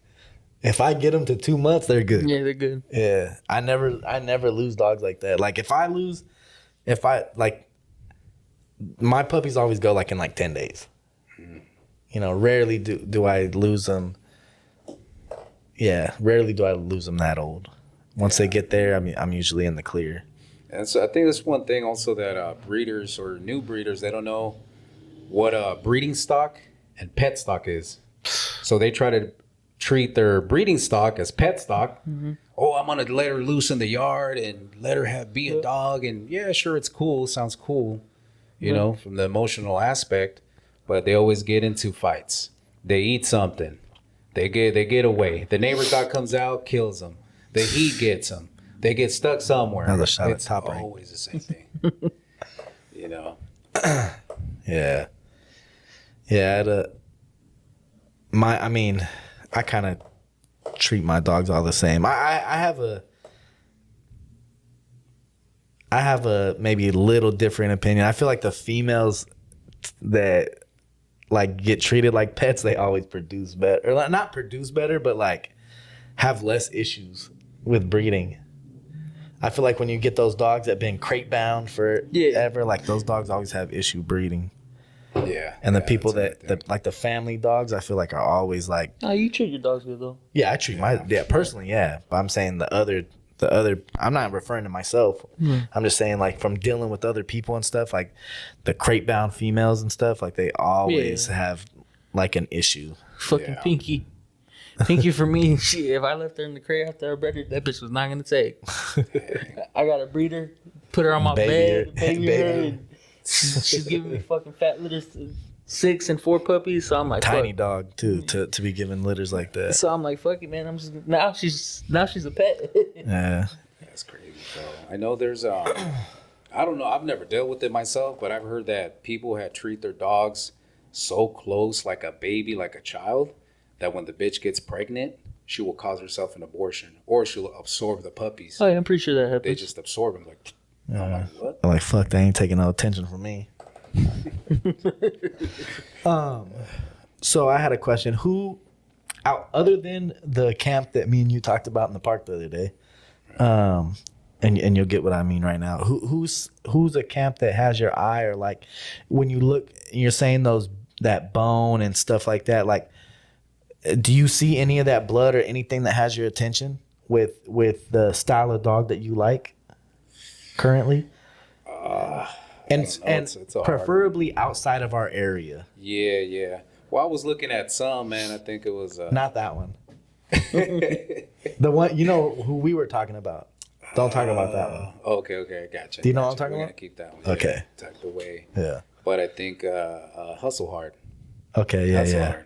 If I get them to 2 months, they're good. Yeah, they're good. Yeah, I never lose dogs like that. Like if my puppies always go like in like 10 days. Rarely do I lose them. Yeah, rarely do I lose them that old. Once they get there, I'm usually in the clear. And so I think that's one thing also that breeders or new breeders, they don't know what breeding stock and pet stock is. So they try to treat their breeding stock as pet stock. Mm-hmm. Oh, I'm gonna let her loose in the yard and let her be a dog, and yeah, sure, it's cool, sounds cool, from the emotional aspect. But they always get into fights. They eat something, they get away. The neighbor's dog comes out, kills them. The heat gets them. They get stuck somewhere. Another shot at It's top rank. always the same thing. Yeah. Yeah. I kind of treat my dogs all the same. I have a maybe a little different opinion. I feel like the females that like get treated like pets, they always produce better, or like, not produce better, but like have less issues with breeding. I feel like when you get those dogs that been crate bound forever, like those dogs always have issue breeding. Yeah. And the yeah, people that's that like the family dogs, I feel like are always like, Oh, you treat your dogs good though. yeah, I treat personally, yeah. But I'm saying the other, I'm not referring to myself. I'm just saying like from dealing with other people and stuff, like the crate bound females and stuff, like they always have like an issue. Fucking Pinky. Pinky for me, shit, if I left her in the crate after I bred her, that bitch was not gonna take. I got a breeder, put her on my bed, baby her, and she's giving me fucking fat litters, 6 and 4 puppies. So I'm like, tiny fuck. dog too, to be giving litters like that. So I'm like, fuck it, man. I'm just now she's a pet. Yeah, That's crazy, bro. I know there's I don't know. I've never dealt with it myself, but I've heard that people had treat their dogs so close, like a baby, like a child, that when the bitch gets pregnant, she will cause herself an abortion, or she'll absorb the puppies. Oh, yeah, I'm pretty sure that happens. They just absorb them, like. I'm like, what? I'm like, fuck, they ain't taking no attention from me. So I had a question. Who, other than the camp that me and you talked about in the park the other day, and you'll get what I mean right now. Who's a camp that has your eye, or like when you look, you're saying that bone and stuff like that. Like, do you see any of that blood or anything that has your attention with the style of dog that you like currently? It's preferably outside of our area. Yeah. Well, I was looking at some, man. I think it was Not that one. The one, who we were talking about. Don't talk about that one. Okay, gotcha. Do you know what I'm talking about? Keep that one. Okay. Tucked away. Yeah. But I think Hustle Hard. Okay, Hustle Hard.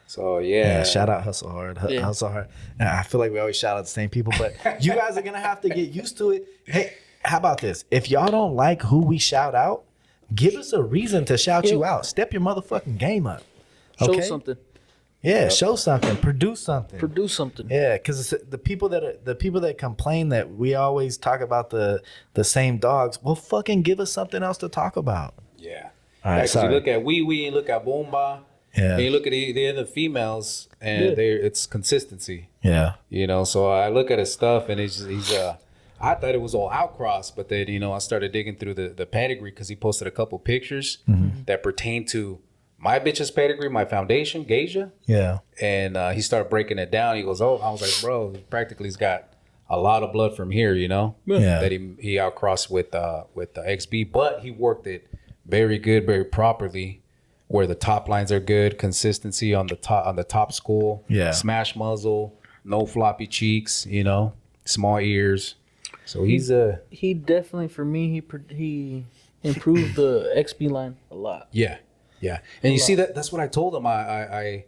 So yeah. Shout out Hustle Hard. Hustle Hard. And I feel like we always shout out the same people, but you guys are gonna have to get used to it. Hey, how about this? If y'all don't like who we shout out, give us a reason to shout you out. Step your motherfucking game up. Okay? Show something. Yeah, show something. Produce something. Yeah, because the people that complain that we always talk about the same dogs. Well, fucking give us something else to talk about. Yeah. All right. You look at Wee Wee and look at Bomba. Yeah. And you look at the other females, and it's consistency. Yeah. So I look at his stuff, and he's I thought it was all outcross, but then I started digging through the pedigree, because he posted a couple pictures that pertain to my bitch's pedigree, my foundation, Geisha. Yeah. And he started breaking it down. He goes, I was like, bro, practically he's got a lot of blood from here, Yeah. That he outcrossed with the XB, but he worked it very good, very properly, where the top lines are good, consistency on the top school, smash muzzle, no floppy cheeks, small ears. So he definitely, for me, he improved the XB line a lot. Yeah. And you see that's what I told him. I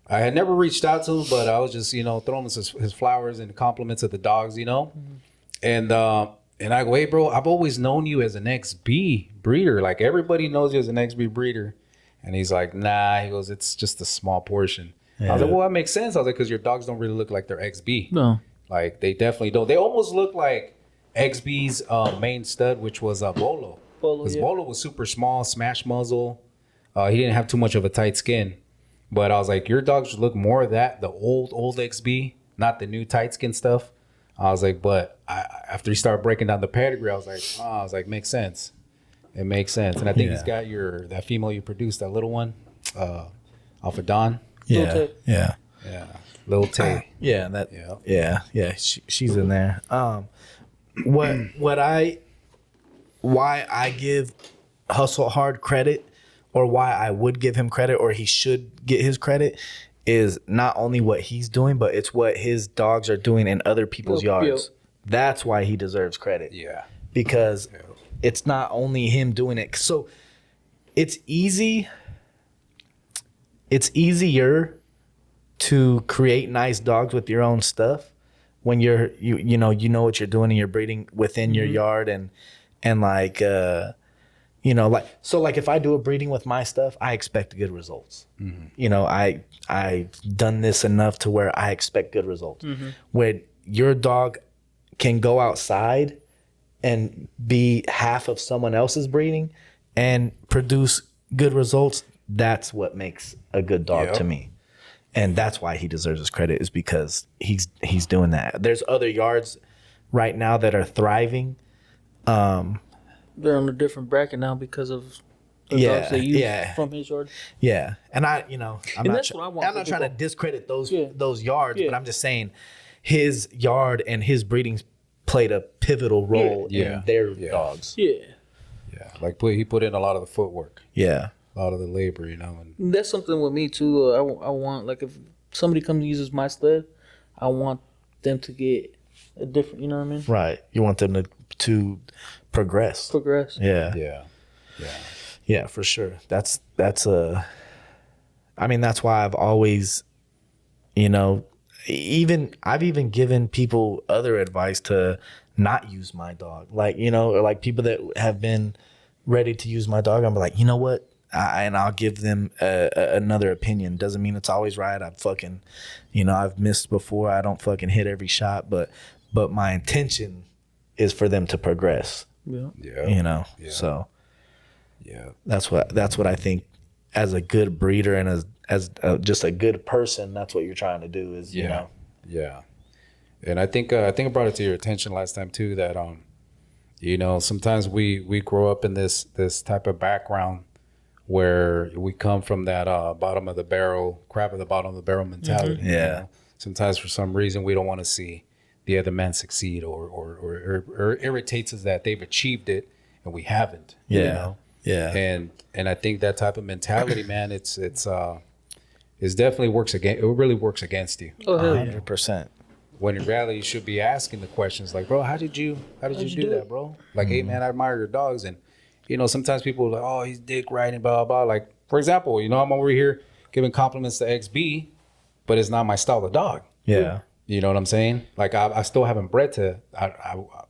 had never reached out to him, but I was just throwing his flowers and compliments of the dogs, and I go, hey bro, I've always known you as an XB breeder. Like everybody knows you as an XB breeder. And he's like, nah. He goes, it's just a small portion. I was like, well, that makes sense. I was like, because your dogs don't really look like they're XB. No. Like, they definitely don't. They almost look like XB's main stud, which was Bolo. Because Bolo was super small, smash muzzle. He didn't have too much of a tight skin. But I was like, your dogs should look more of that, the old XB, not the new tight skin stuff. I was like, but after he started breaking down the pedigree, I was like, makes sense. It makes sense. And I think he's got that female you produced, that little one, Alpha Dawn. Yeah. Little Tay. She's in there. Why I give Hustle Hard credit, or why I would give him credit, or he should get his credit, is not only what he's doing, but it's what his dogs are doing in other people's yards. That's why he deserves credit. Yeah. Because it's not only him doing it. So it's easier to create nice dogs with your own stuff when you know what you're doing and you're breeding within your yard, and like like if I do a breeding with my stuff, I expect good results. I've done this enough to where I expect good results. When your dog can go outside and be half of someone else's breeding and produce good results, that's what makes a good dog to me. And that's why he deserves his credit, is because he's doing that. There's other yards right now that are thriving. They're on a different bracket now because of The Yeah, dogs they use yeah. from his yard. Yeah, and I'm And not. that's what I want I'm not for the trying to dog. discredit those Yeah. those yards, Yeah. but I'm just saying his yard and his breedings played a pivotal role Yeah. in their Yeah. dogs. Yeah. Yeah, like he put in a lot of the footwork, Yeah, a lot of the labor, you know. And That's something with me too. I want, like, if somebody comes and uses my sled, I want them to get a different. You know what I mean? right. You want them to progress. Progress. Yeah, yeah, yeah, for sure. That's I mean, that's why I've always, you know, I've even given people other advice to not use my dog. Like, you know, or like people that have been ready to use my dog. I'm like, you know what? And I'll give them another opinion. Doesn't mean it's always right. I've fucking, you know, I've missed before. I don't fucking hit every shot, but my intention is for them to progress. Yeah. yeah, You know, Yeah. so yeah, that's what I think. As a good breeder and as just a good person, that's what you're trying to do. Is you know, yeah. And I think I brought it to your attention last time too that you know, sometimes we grow up in this type of background where we come from that bottom of the barrel, crab at the bottom of the barrel mentality. You Yeah. know? Sometimes for some reason we don't want to see the other man succeed, or irritates us that they've achieved it and we haven't. Yeah. You know? Yeah. And I think that type of mentality, man, it's definitely works against. It really works against you. Oh hell yeah. 100%. When in reality, you should be asking the questions like, bro, how did you do that, bro? Like, hey, man, I admire your dogs. And, you know, sometimes people are like, oh, he's dick riding, blah, blah, blah. Like, for example, you know, I'm over here giving compliments to XB, but it's not my style of dog. Yeah. You know what I'm saying? Like, I still haven't bred to,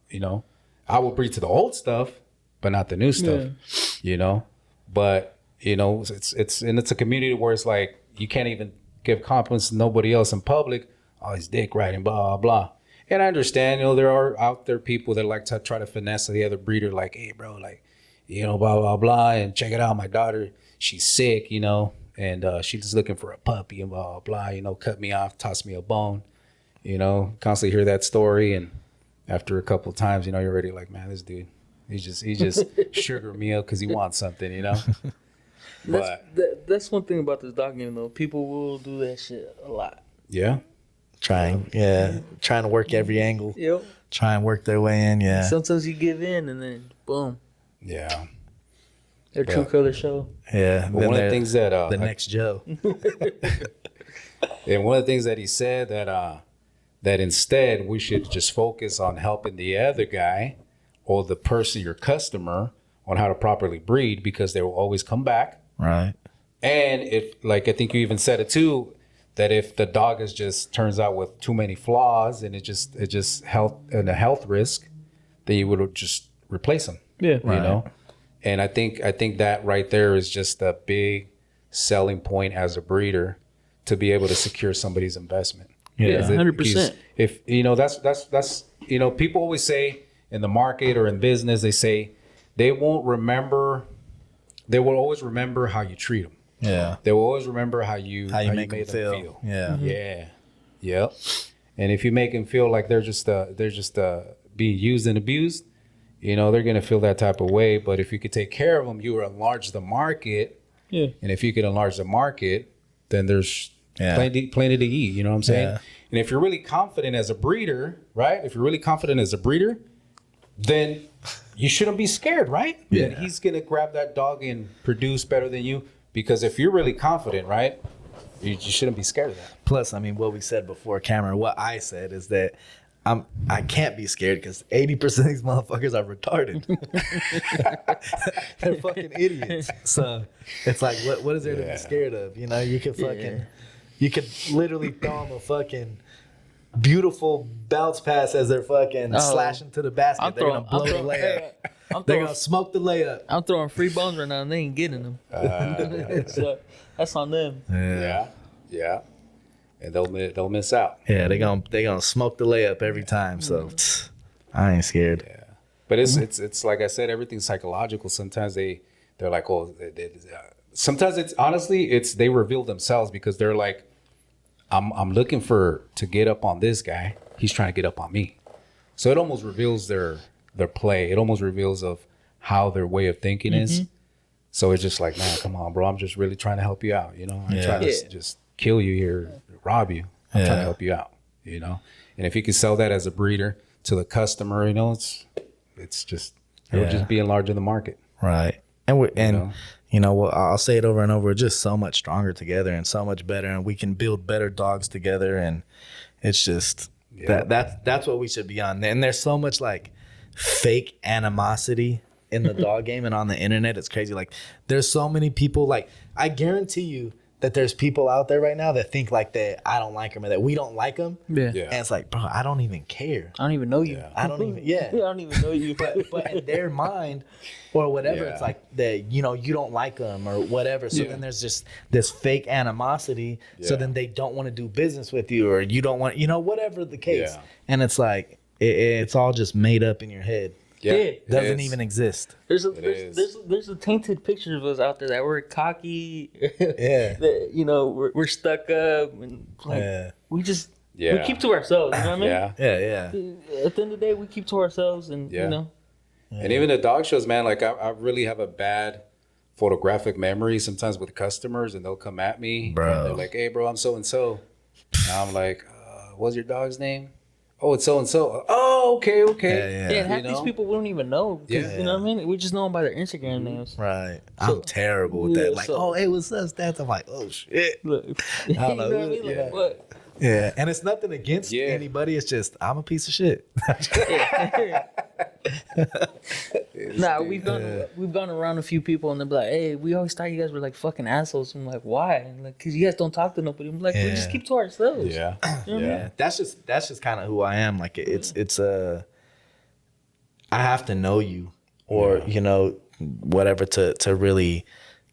you know, I will breed to the old stuff, but not the new stuff, you know? But, you know, it's a community where it's like, you can't even give compliments to nobody else in public. Oh, he's dick riding, blah, blah, blah. And I understand, you know, there are out there people that like to try to finesse the other breeder, like, hey, bro, like, you know, blah, blah, blah. And check it out, my daughter, she's sick, you know, and she's just looking for a puppy and blah, blah, blah, you know, cut me off, toss me a bone, you know, constantly hear that story. And after a couple of times, you know, you're already like, man, this dude, he just sugar me up because he wants something, you know. That's one thing about this dog game, though. People will do that shit a lot. Yeah. Trying to work every angle. Yep. Try and work their way in. Yeah. Sometimes you give in and then boom, Yeah. their true color show. Yeah. But one of the things that the next Joe. and one of the things that he said that instead we should just focus on helping the other guy or the person, your customer, on how to properly breed, because they will always come back. Right. And if, like, I think you even said it too, that if the dog is just turns out with too many flaws and it just health and a health risk, then you would just replace them. Yeah. You know. And I think that right there is just a big selling point as a breeder, to be able to secure somebody's investment. Yeah, 100%. If you know, that's you know, people always say in the market or in business, they say they will always remember how you treat them. Yeah. They will always remember how you make made them them feel. Yeah. Yeah. Yep. And if you make them feel like they're just being used and abused, you know, they're gonna feel that type of way. But if you could take care of them, you will enlarge the market. Yeah. And if you could enlarge the market, then there's plenty to eat. You know what I'm saying? Yeah. And if you're really confident as a breeder, right? If you're really confident as a breeder, then you shouldn't be scared, right? Yeah. That he's gonna grab that dog and produce better than you. Because if you're really confident, right, you shouldn't be scared of that. Plus, I mean, what we said before camera, what I said is that I can't be scared because 80% of these motherfuckers are retarded. They're fucking idiots. So it's like, what is there to be scared of? You know, you could literally throw them a fucking beautiful bounce pass as they're fucking slashing to the basket. They're gonna blow the layup. They're gonna smoke the layup. I'm throwing free bones right now and they ain't getting them. So that's on them. Yeah. And they'll miss out. Yeah, they gonna smoke the layup every time. So I ain't scared. Yeah. But it's like I said, everything's psychological. Sometimes they're like, oh, sometimes it's honestly they reveal themselves, because they're like, I'm looking to get up on this guy. He's trying to get up on me. So it almost reveals their play. It almost reveals of how their way of thinking is. So it's just like, man, come on, bro. I'm just really trying to help you out. You know, I'm Yeah. trying to just kill you here, rob you. I'm trying Yeah. to help you out. You know, and if you can sell that as a breeder to the customer, you know, it's just it would just be enlarging the market. Right. And we're know? well, I'll say it over and over. We're just so much stronger together and so much better, and we can build better dogs together. And it's just that's what we should be on. And there's so much like fake animosity in the dog game and on the internet. It's crazy. Like there's so many people. Like I guarantee you that there's people out there right now that think like that I don't like them or that we don't like them. Yeah. And it's like, bro, I don't even care. I don't even know you. Yeah. I don't even. I don't even know you. But in their mind or whatever, Yeah. it's like that, you know, you don't like them or whatever. So then there's just this fake animosity. So Yeah. then they don't want to do business with you, or you don't want, you know, whatever the case. Yeah. And it's like, it's all just made up in your head. Yeah. it Doesn't is. even exist. There's is. there's a tainted picture of us out there that we're cocky. Yeah. That, you know, we're stuck up and like Yeah. we just Yeah. we keep to ourselves. You know what I mean? Yeah. Yeah. At the end of the day, we keep to ourselves, and Yeah. you know. And even the dog shows, man, like I really have a bad photographic memory sometimes with customers, and they'll come at me. Bro. And they're like, hey, bro, I'm so-and-so. And I'm like, what's your dog's name? Oh, it's so-and-so. Oh, okay. Yeah. Yeah, and half You these know? people we don't even know. 'Cause, Yeah. You know what I mean? We just know them by their Instagram names. Right. I'm terrible with that. Like, so- oh, hey, what's up, stats? I'm like, oh, shit. Look, you know know. what I mean? Like, Yeah. what? Yeah. And it's nothing against Yeah. anybody. It's just, I'm a piece of shit. Nah, we've gone around a few people and they're like, "Hey, we always thought you guys were like fucking assholes." I'm like, "Why?" And like, "Cause you guys don't talk to nobody." I'm like, "We just Yeah. keep to ourselves." Yeah. You know what I mean? Yeah. That's just kind of who I am. Like it's I have to know you, or you know, whatever to really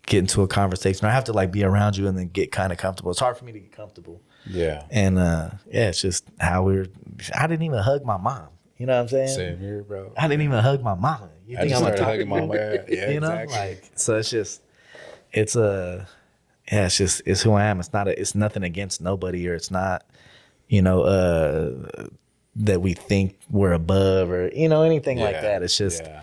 get into a conversation. I have to like be around you and then get kind of comfortable. It's hard for me to get comfortable. Yeah. And it's just how I didn't even hug my mom. You know what I'm saying? Same here, bro. I didn't even hug my mama. You I think just I'm started hugging my mom. Yeah, you know, exactly. like so it's who I am. It's nothing against nobody, or it's not, you know, that we think we're above, or you know, anything like that. It's just, yeah.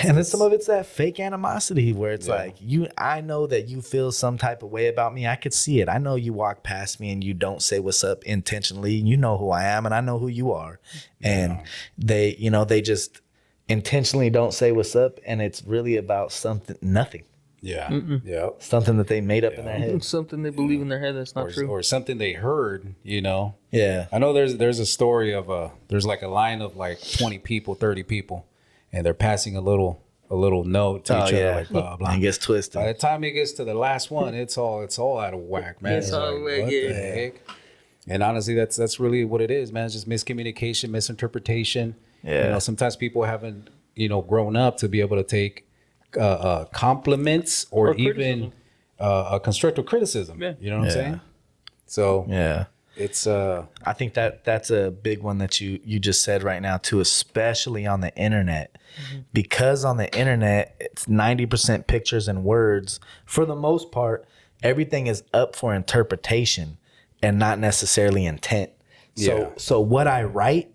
and then some of it's that fake animosity where it's Yeah. like I know that you feel some type of way about me. I could see it. I know you walk past me and you don't say what's up intentionally. You know who I am and I know who you are. And they just intentionally don't say what's up, and it's really about nothing. Yeah. Yeah. Something that they made up in their head. It's something they believe in their head that's not true. Or something they heard, you know. Yeah. I know there's a story of there's like a line of like 20 people, 30 people, and they're passing a little note to each other, like blah blah. And it gets twisted. By the time it gets to the last one, it's all out of whack, man. It's all out of whack, what yeah. the heck? And honestly, that's really what it is, man. It's just miscommunication, misinterpretation. Yeah. You know, sometimes people haven't, you know, grown up to be able to take compliments or even a constructive criticism. Yeah. You know what I'm saying? So Yeah. it's I think that's a big one that you just said right now too, especially on the internet. Because on the internet it's 90% pictures and words. For the most part, everything is up for interpretation and not necessarily intent. So what I write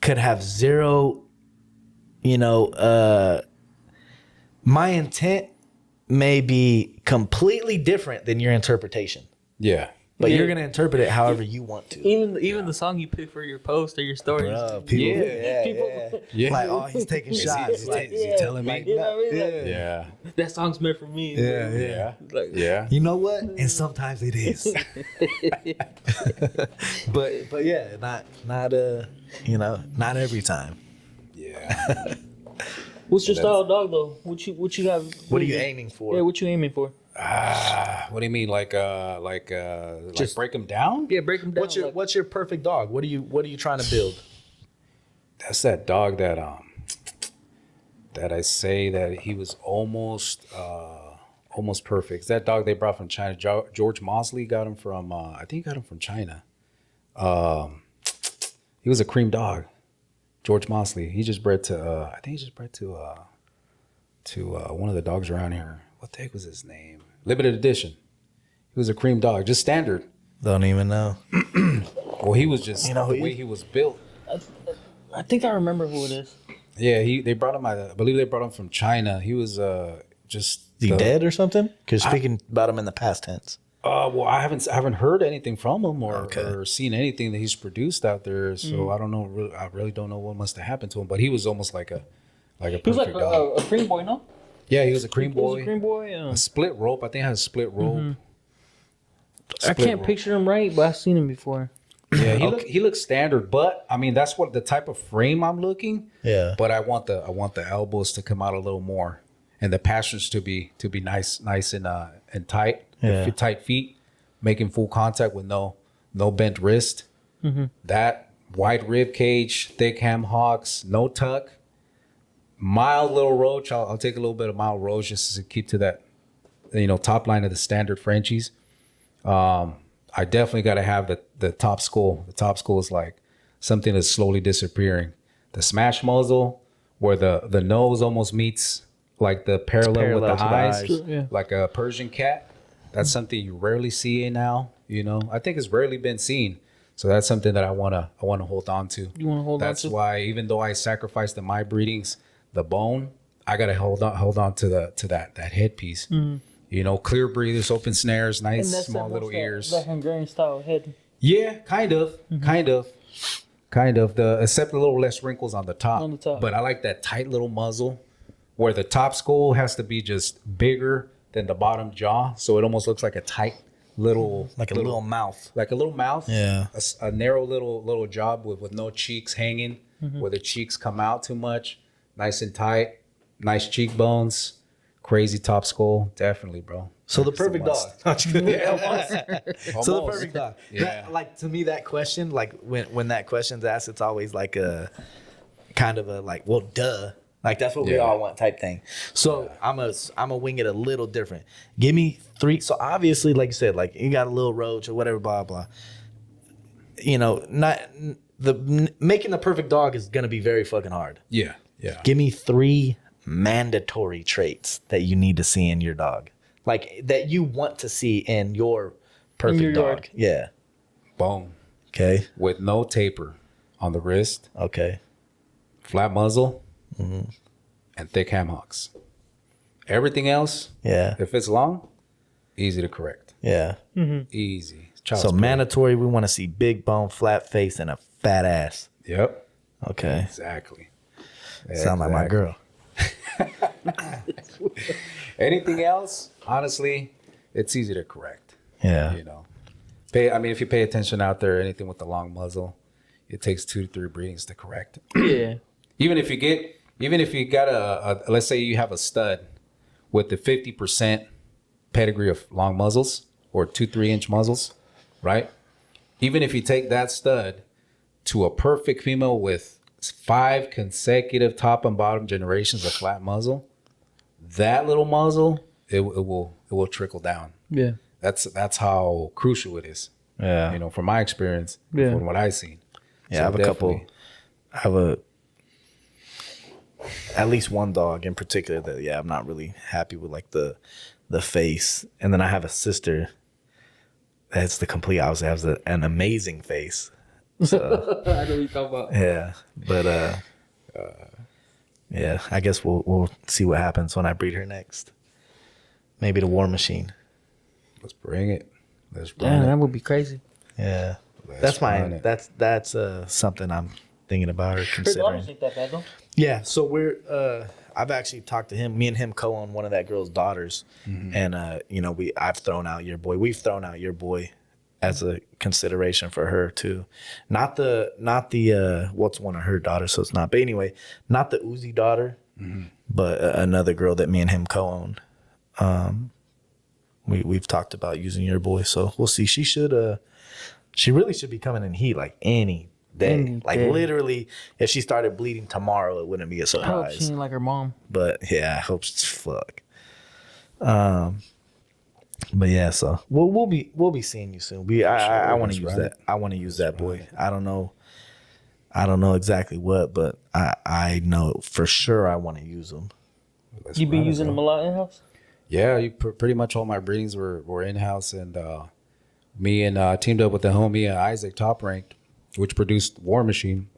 could have zero, you know, my intent may be completely different than your interpretation. yeah. But you're gonna interpret it however you want to. Even the song you pick for your post or your stories. People, Yeah. like, oh, he's taking shots. Is Like, he telling me? You know what I mean? Like, Yeah. that song's meant for me. Yeah. Like, Yeah. you know what? And sometimes it is. but yeah, not you know, not every time. Yeah. What's your style of dog though? What you have? What are you aiming for? Yeah, what you aiming for? What do you mean? Like break them down? Yeah, break them down. What's your perfect dog? What are you trying to build? That's that dog that I say that he was almost perfect. It's that dog they brought from China. George Mosley got him from I think he got him from China. He was a cream dog. George Mosley. He just bred to I think he just bred to one of the dogs around here. What the heck was his name? Limited edition. He was a cream dog, just standard. Don't even know. Well, he was just You know who the he way is? he was built. I think I remember who it is. Yeah, they brought him. I believe they brought him from China. He was just. Is he dead or something? Because speaking about him in the past tense. Well, I haven't heard anything from him or seen anything that he's produced out there. So I don't know. I really don't know what must have happened to him. But he was almost like a perfect He was like dog. a cream boy, no? Yeah, he was a cream He was boy. a cream boy. Yeah. A split rope. I think I had a split rope. I can't picture him right, but I've seen him before. Yeah, he looks standard, but I mean that's what the type of frame I'm looking. Yeah. But I want the elbows to come out a little more, and the passions to be nice and tight. Yeah. Tight feet, making full contact with no bent wrist. That wide rib cage, thick ham hocks, no tuck, mild little roach. I'll take a little bit of mild roach just to keep to that, top line of the standard Frenchies. I definitely got to have the top skull. The top skull is like something that's slowly disappearing. The smash muzzle, where the nose almost meets like the parallel with the eyes, Yeah. like a Persian cat. That's something you rarely see now. I think it's rarely been seen. So that's something that I wanna hold on to. You want to hold on to? That's why even though I sacrificed in my breedings the bone, I gotta hold on to that headpiece. Clear breathers, open snares, nice small little ears. That Hungarian style head. Yeah, kind of. Except a little less wrinkles on the top. On the top. But I like that tight little muzzle where the top skull has to be just bigger than the bottom jaw, so it almost looks like a tight little little mouth. like a little mouth. Yeah. A narrow little jaw with no cheeks hanging, where the cheeks come out too much. Nice and tight, nice cheekbones. Crazy top skull, definitely, bro. So the It's a perfect must. dog. So the Almost. perfect dog. Yeah. Like to me, that question, like when that question's asked, it's always like a kind of a like, well, duh. Like that's what we Yeah. all want type thing. So I'm a wing it a little different. Give me 3. So obviously, like you said, like you got a little roach or whatever, blah blah. Not making the perfect dog is gonna be very fucking hard. Yeah. Give me 3 mandatory traits that you need to see in your dog, like that you want to see in your perfect your dog. yard. Yeah. Bone Okay. with no taper on the wrist, Okay. flat muzzle, and thick ham hocks. Everything else, Yeah. if it's long, easy to correct. Yeah. Easy. Child's So play. mandatory, we want to see big bone, flat face, and a fat ass. Yep. Okay. Exactly. Sound like my girl. Anything else, honestly, it's easy to correct. Yeah. If you pay attention out there, anything with the long muzzle, it takes 2 to 3 breedings to correct. Yeah. Even if you got a let's say you have a stud with the 50% pedigree of long muzzles or 2-3 inch muzzles, right? Even if you take that stud to a perfect female with 5 consecutive top and bottom generations of flat muzzle, that little muzzle, it will trickle down. Yeah. That's how crucial it is. Yeah. From my experience, Yeah. from what I've seen. Yeah. So I have a couple. definitely. I have at least one dog in particular that I'm not really happy with, like the face, and then I have a sister that's the complete opposite. Has an amazing face. So I know what you're talking about. yeah, but yeah, I guess we'll see what happens when I breed her next. Maybe the war machine. Let's bring it. Let's Damn, run it. that would be crazy. Yeah, Let's run it. that's something I'm thinking about or Her considering. daughters ain't that bad though. Yeah, so I've actually talked to him. Me and him co-own one of that girl's daughters, and I've thrown out your boy. We've thrown out your boy as a consideration for her too. Not the what's one of her daughters, so it's not. But anyway, not the Uzi daughter, but another girl that me and him co-own. We've talked about using your boy, so we'll see. She really should be coming in heat like any day. Any Like day. literally, if she started bleeding tomorrow, it wouldn't be a I hope she surprise. ain't like her mom. But yeah, I hope it's fuck. But yeah, so we'll be seeing you soon. I want to use right. that. I want to use that boy. I don't know exactly what, but I know for sure I want to use him. Let's You been run it, using bro. them a lot in house? Yeah, pretty much all my breedings were in house, and me and teamed up with the homie Isaac Top Ranked, which produced War Machine.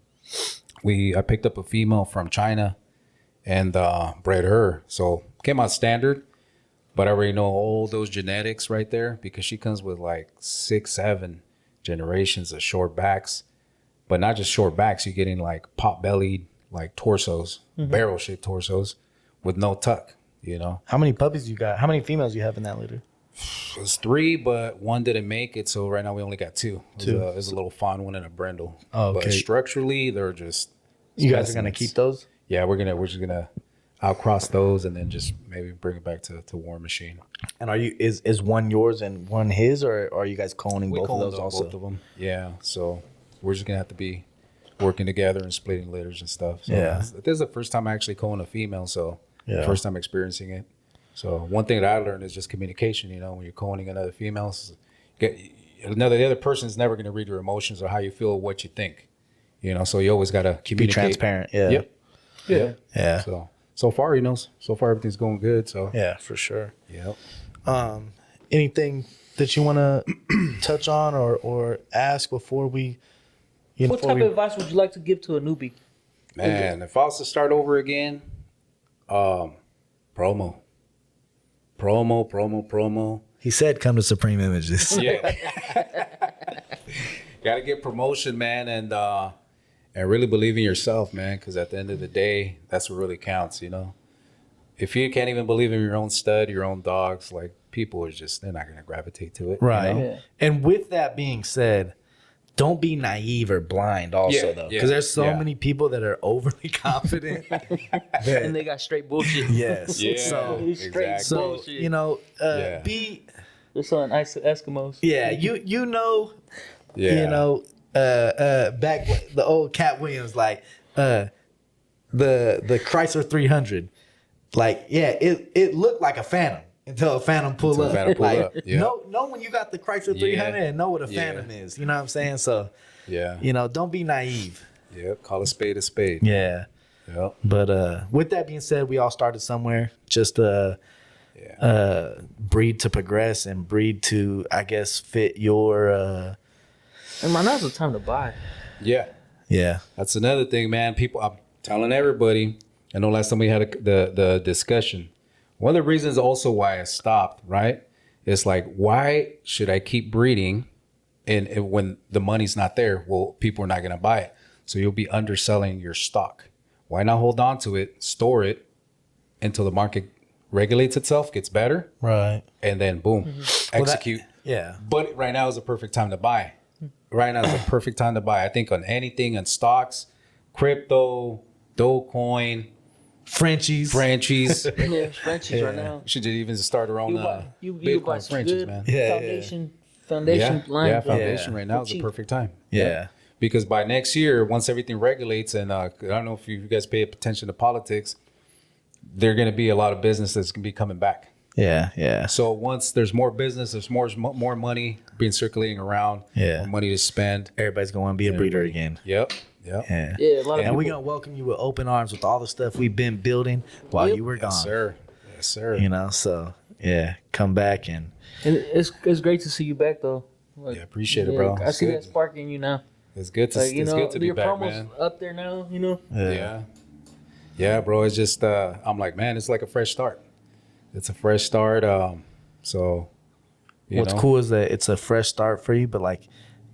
I picked up a female from China and bred her. So came out standard, but I already know all those genetics right there because she comes with like 6, 7 generations of short backs, but not just short backs. You're getting like pot bellied, like torsos, barrel shaped torsos with no tuck, you know. How many puppies you got? How many females you have in that litter? It was 3, but one didn't make it. So right now we only got 2. It was a little fawn one and a brindle. Oh, okay. But structurally, they're just. You guys are gonna keep those? Yeah, we're just gonna outcross those and then just maybe bring it back to War Machine. And is one yours and one his, or are you guys cloning both of those also? Both of them. Yeah. So we're just gonna have to be working together and splitting litters and stuff. So Yeah. This is the first time I actually clone a female, so Yeah. first time experiencing it. So one thing that I learned is just communication. You know, when you're cloning another female, the other person is never gonna read your emotions or how you feel, or what you think. You know, so you always gotta communicate. Be transparent. Yeah. Yep. Yeah. Yeah. So far, you know, so far everything's going good. So Yeah, for sure. yep. Anything that you want to touch on or ask before we? What type of advice would you like to give to a newbie? Man, if I was to start over again, promo. He said, "Come to Supreme Images." Yeah. Gotta get promotion, man, and really believe in yourself, man, because at the end of the day, that's what really counts, you know? If you can't even believe in your own stud, your own dogs, like, people are just, they're not going to gravitate to it. Right. You know? Yeah. And with that being said, don't be naive or blind also, Yeah, though. yeah, Because there's so yeah. many people that are overly confident. And they got straight bullshit. Yes. Yeah, So, exactly. so bullshit. you know, Yeah. be, They're selling Eskimos. yeah, you know, Yeah. you know, back the old Cat Williams, like, the Chrysler 300, like, yeah, it looked like a Phantom. Until a Phantom pull Until a up. Phantom pull like, up, yeah. know when you got the Chrysler 300 and know what a Yeah. Phantom is. You know what I'm saying? So, Yeah. you know, don't be naive. Yep. Call a spade a spade. Yeah. Yep. But with that being said, we all started somewhere. Just Yeah. breed to progress and breed to, I guess, fit your. And man, now's the time to buy. Yeah. Yeah. That's another thing, man. People, I'm telling everybody. I know last time we had the discussion. One of the reasons also why I stopped, right? It's like, why should I keep breeding and when the money's not there? Well, people are not going to buy it. So you'll be underselling your stock. Why not hold on to it, store it until the market regulates itself, gets better, Right. and then boom, execute. Yeah. But right now is the perfect time to buy. Right now is the perfect time to buy. I think on anything, on stocks, crypto, Dogecoin, Frenchies. Frenchies. Yeah, Frenchies right now. We should even start our own You Bitcoin buy some Frenchies, good man. Yeah, foundation line. Yeah, bro. foundation right now is the Cheap. perfect time. Yeah. Because by next year, once everything regulates, and I don't know if you guys pay attention to politics, there are going to be a lot of business that's going to be coming back. Yeah. Yeah. So once there's more business, there's more money being circulating around, Yeah. more money to spend. Everybody's going to be a breeder again. Yep. Yeah. Yeah, a lot of And we're people. going to welcome you with open arms with all the stuff we've been building while Yep. you were gone. Yes, sir. Yes, sir. You know, so yeah, come back and And it's great to see you back though. Like, Yeah, appreciate it, bro. I It's see good. that spark in you now. It's good to Like, you it's know, good to be your back, promos man. up there now. You know. Yeah, bro. It's just I'm like, man, it's like a fresh start. It's a fresh start. So you what's know. cool is that it's a fresh start for you, but like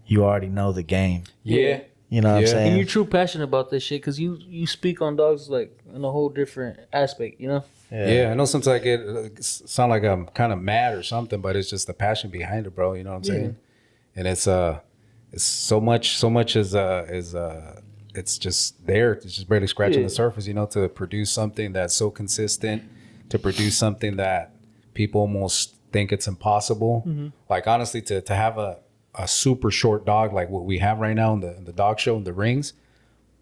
you already know the game. Yeah. You know what I'm Yeah. saying? And you're true passionate about this shit because you speak on dogs like in a whole different aspect. You know. Yeah, I know sometimes I get sound like I'm kind of mad or something, but it's just the passion behind it, bro. You know what I'm saying? And it's so much is it's just there. It's just barely scratching Yeah. the surface, you know, to produce something that's so consistent, to produce something that people almost think it's impossible. Like honestly, to have a super short dog like what we have right now in the dog show in the rings,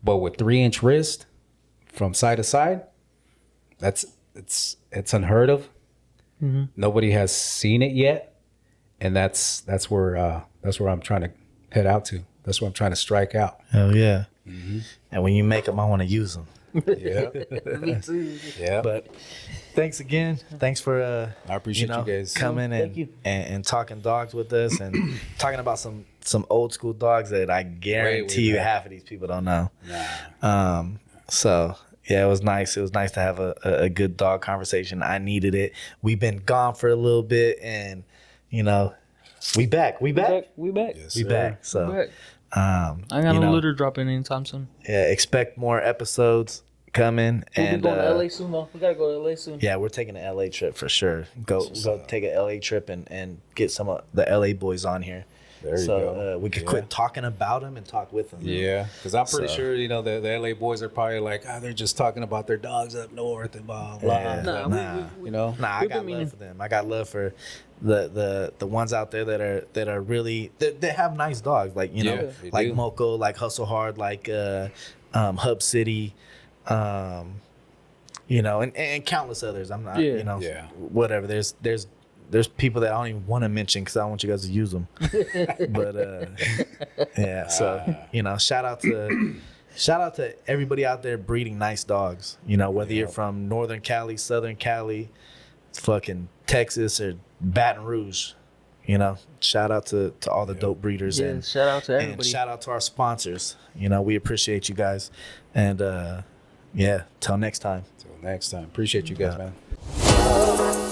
but with 3-inch wrist from side to side, it's unheard of. Nobody has seen it yet, and that's where I'm trying to head out to. That's where I'm trying to strike out. Hell yeah. And when you make them, I want to use them. Yeah, Me too. yeah. But thanks again. Thanks for I appreciate you guys. coming Thank you. and talking dogs with us and talking about some some old school dogs that I guarantee you back. half of these people don't know. Nah. So yeah, it was nice. It was nice to have a good dog conversation. I needed it. We've been gone for a little bit, and we back. We back. We back. Yes, We sir. back. So We back. I I got no litter dropping anytime soon. Yeah, expect more episodes coming. We'll And be going to LA soon, though. We gotta go to LA soon. yeah, we're taking an LA trip for sure. Go take an LA trip and get some of the LA boys on here. There you go. We could quit talking about them and talk with them. Yeah, because I'm pretty So- sure the LA boys are probably like, they're just talking about their dogs up north and blah blah. Yeah. Nah, Nah. we- You know, Nah, I We've got been meaning- love for them. I got love for the ones out there that are really that have nice dogs, like Yeah, they like do. Moco, like Hustle Hard, like Hub City, and countless others. I'm not, Yeah. Yeah. whatever. There's people that I don't even want to mention because I don't want you guys to use them. But yeah, so shout out to everybody out there breeding nice dogs. Whether you're from Northern Cali, Southern Cali, fucking Texas, or Baton Rouge. Shout out to all the dope breeders. Yeah, and shout out to and everybody. shout out to our sponsors. We appreciate you guys. And yeah, till next time. Till next time. Appreciate you guys, man.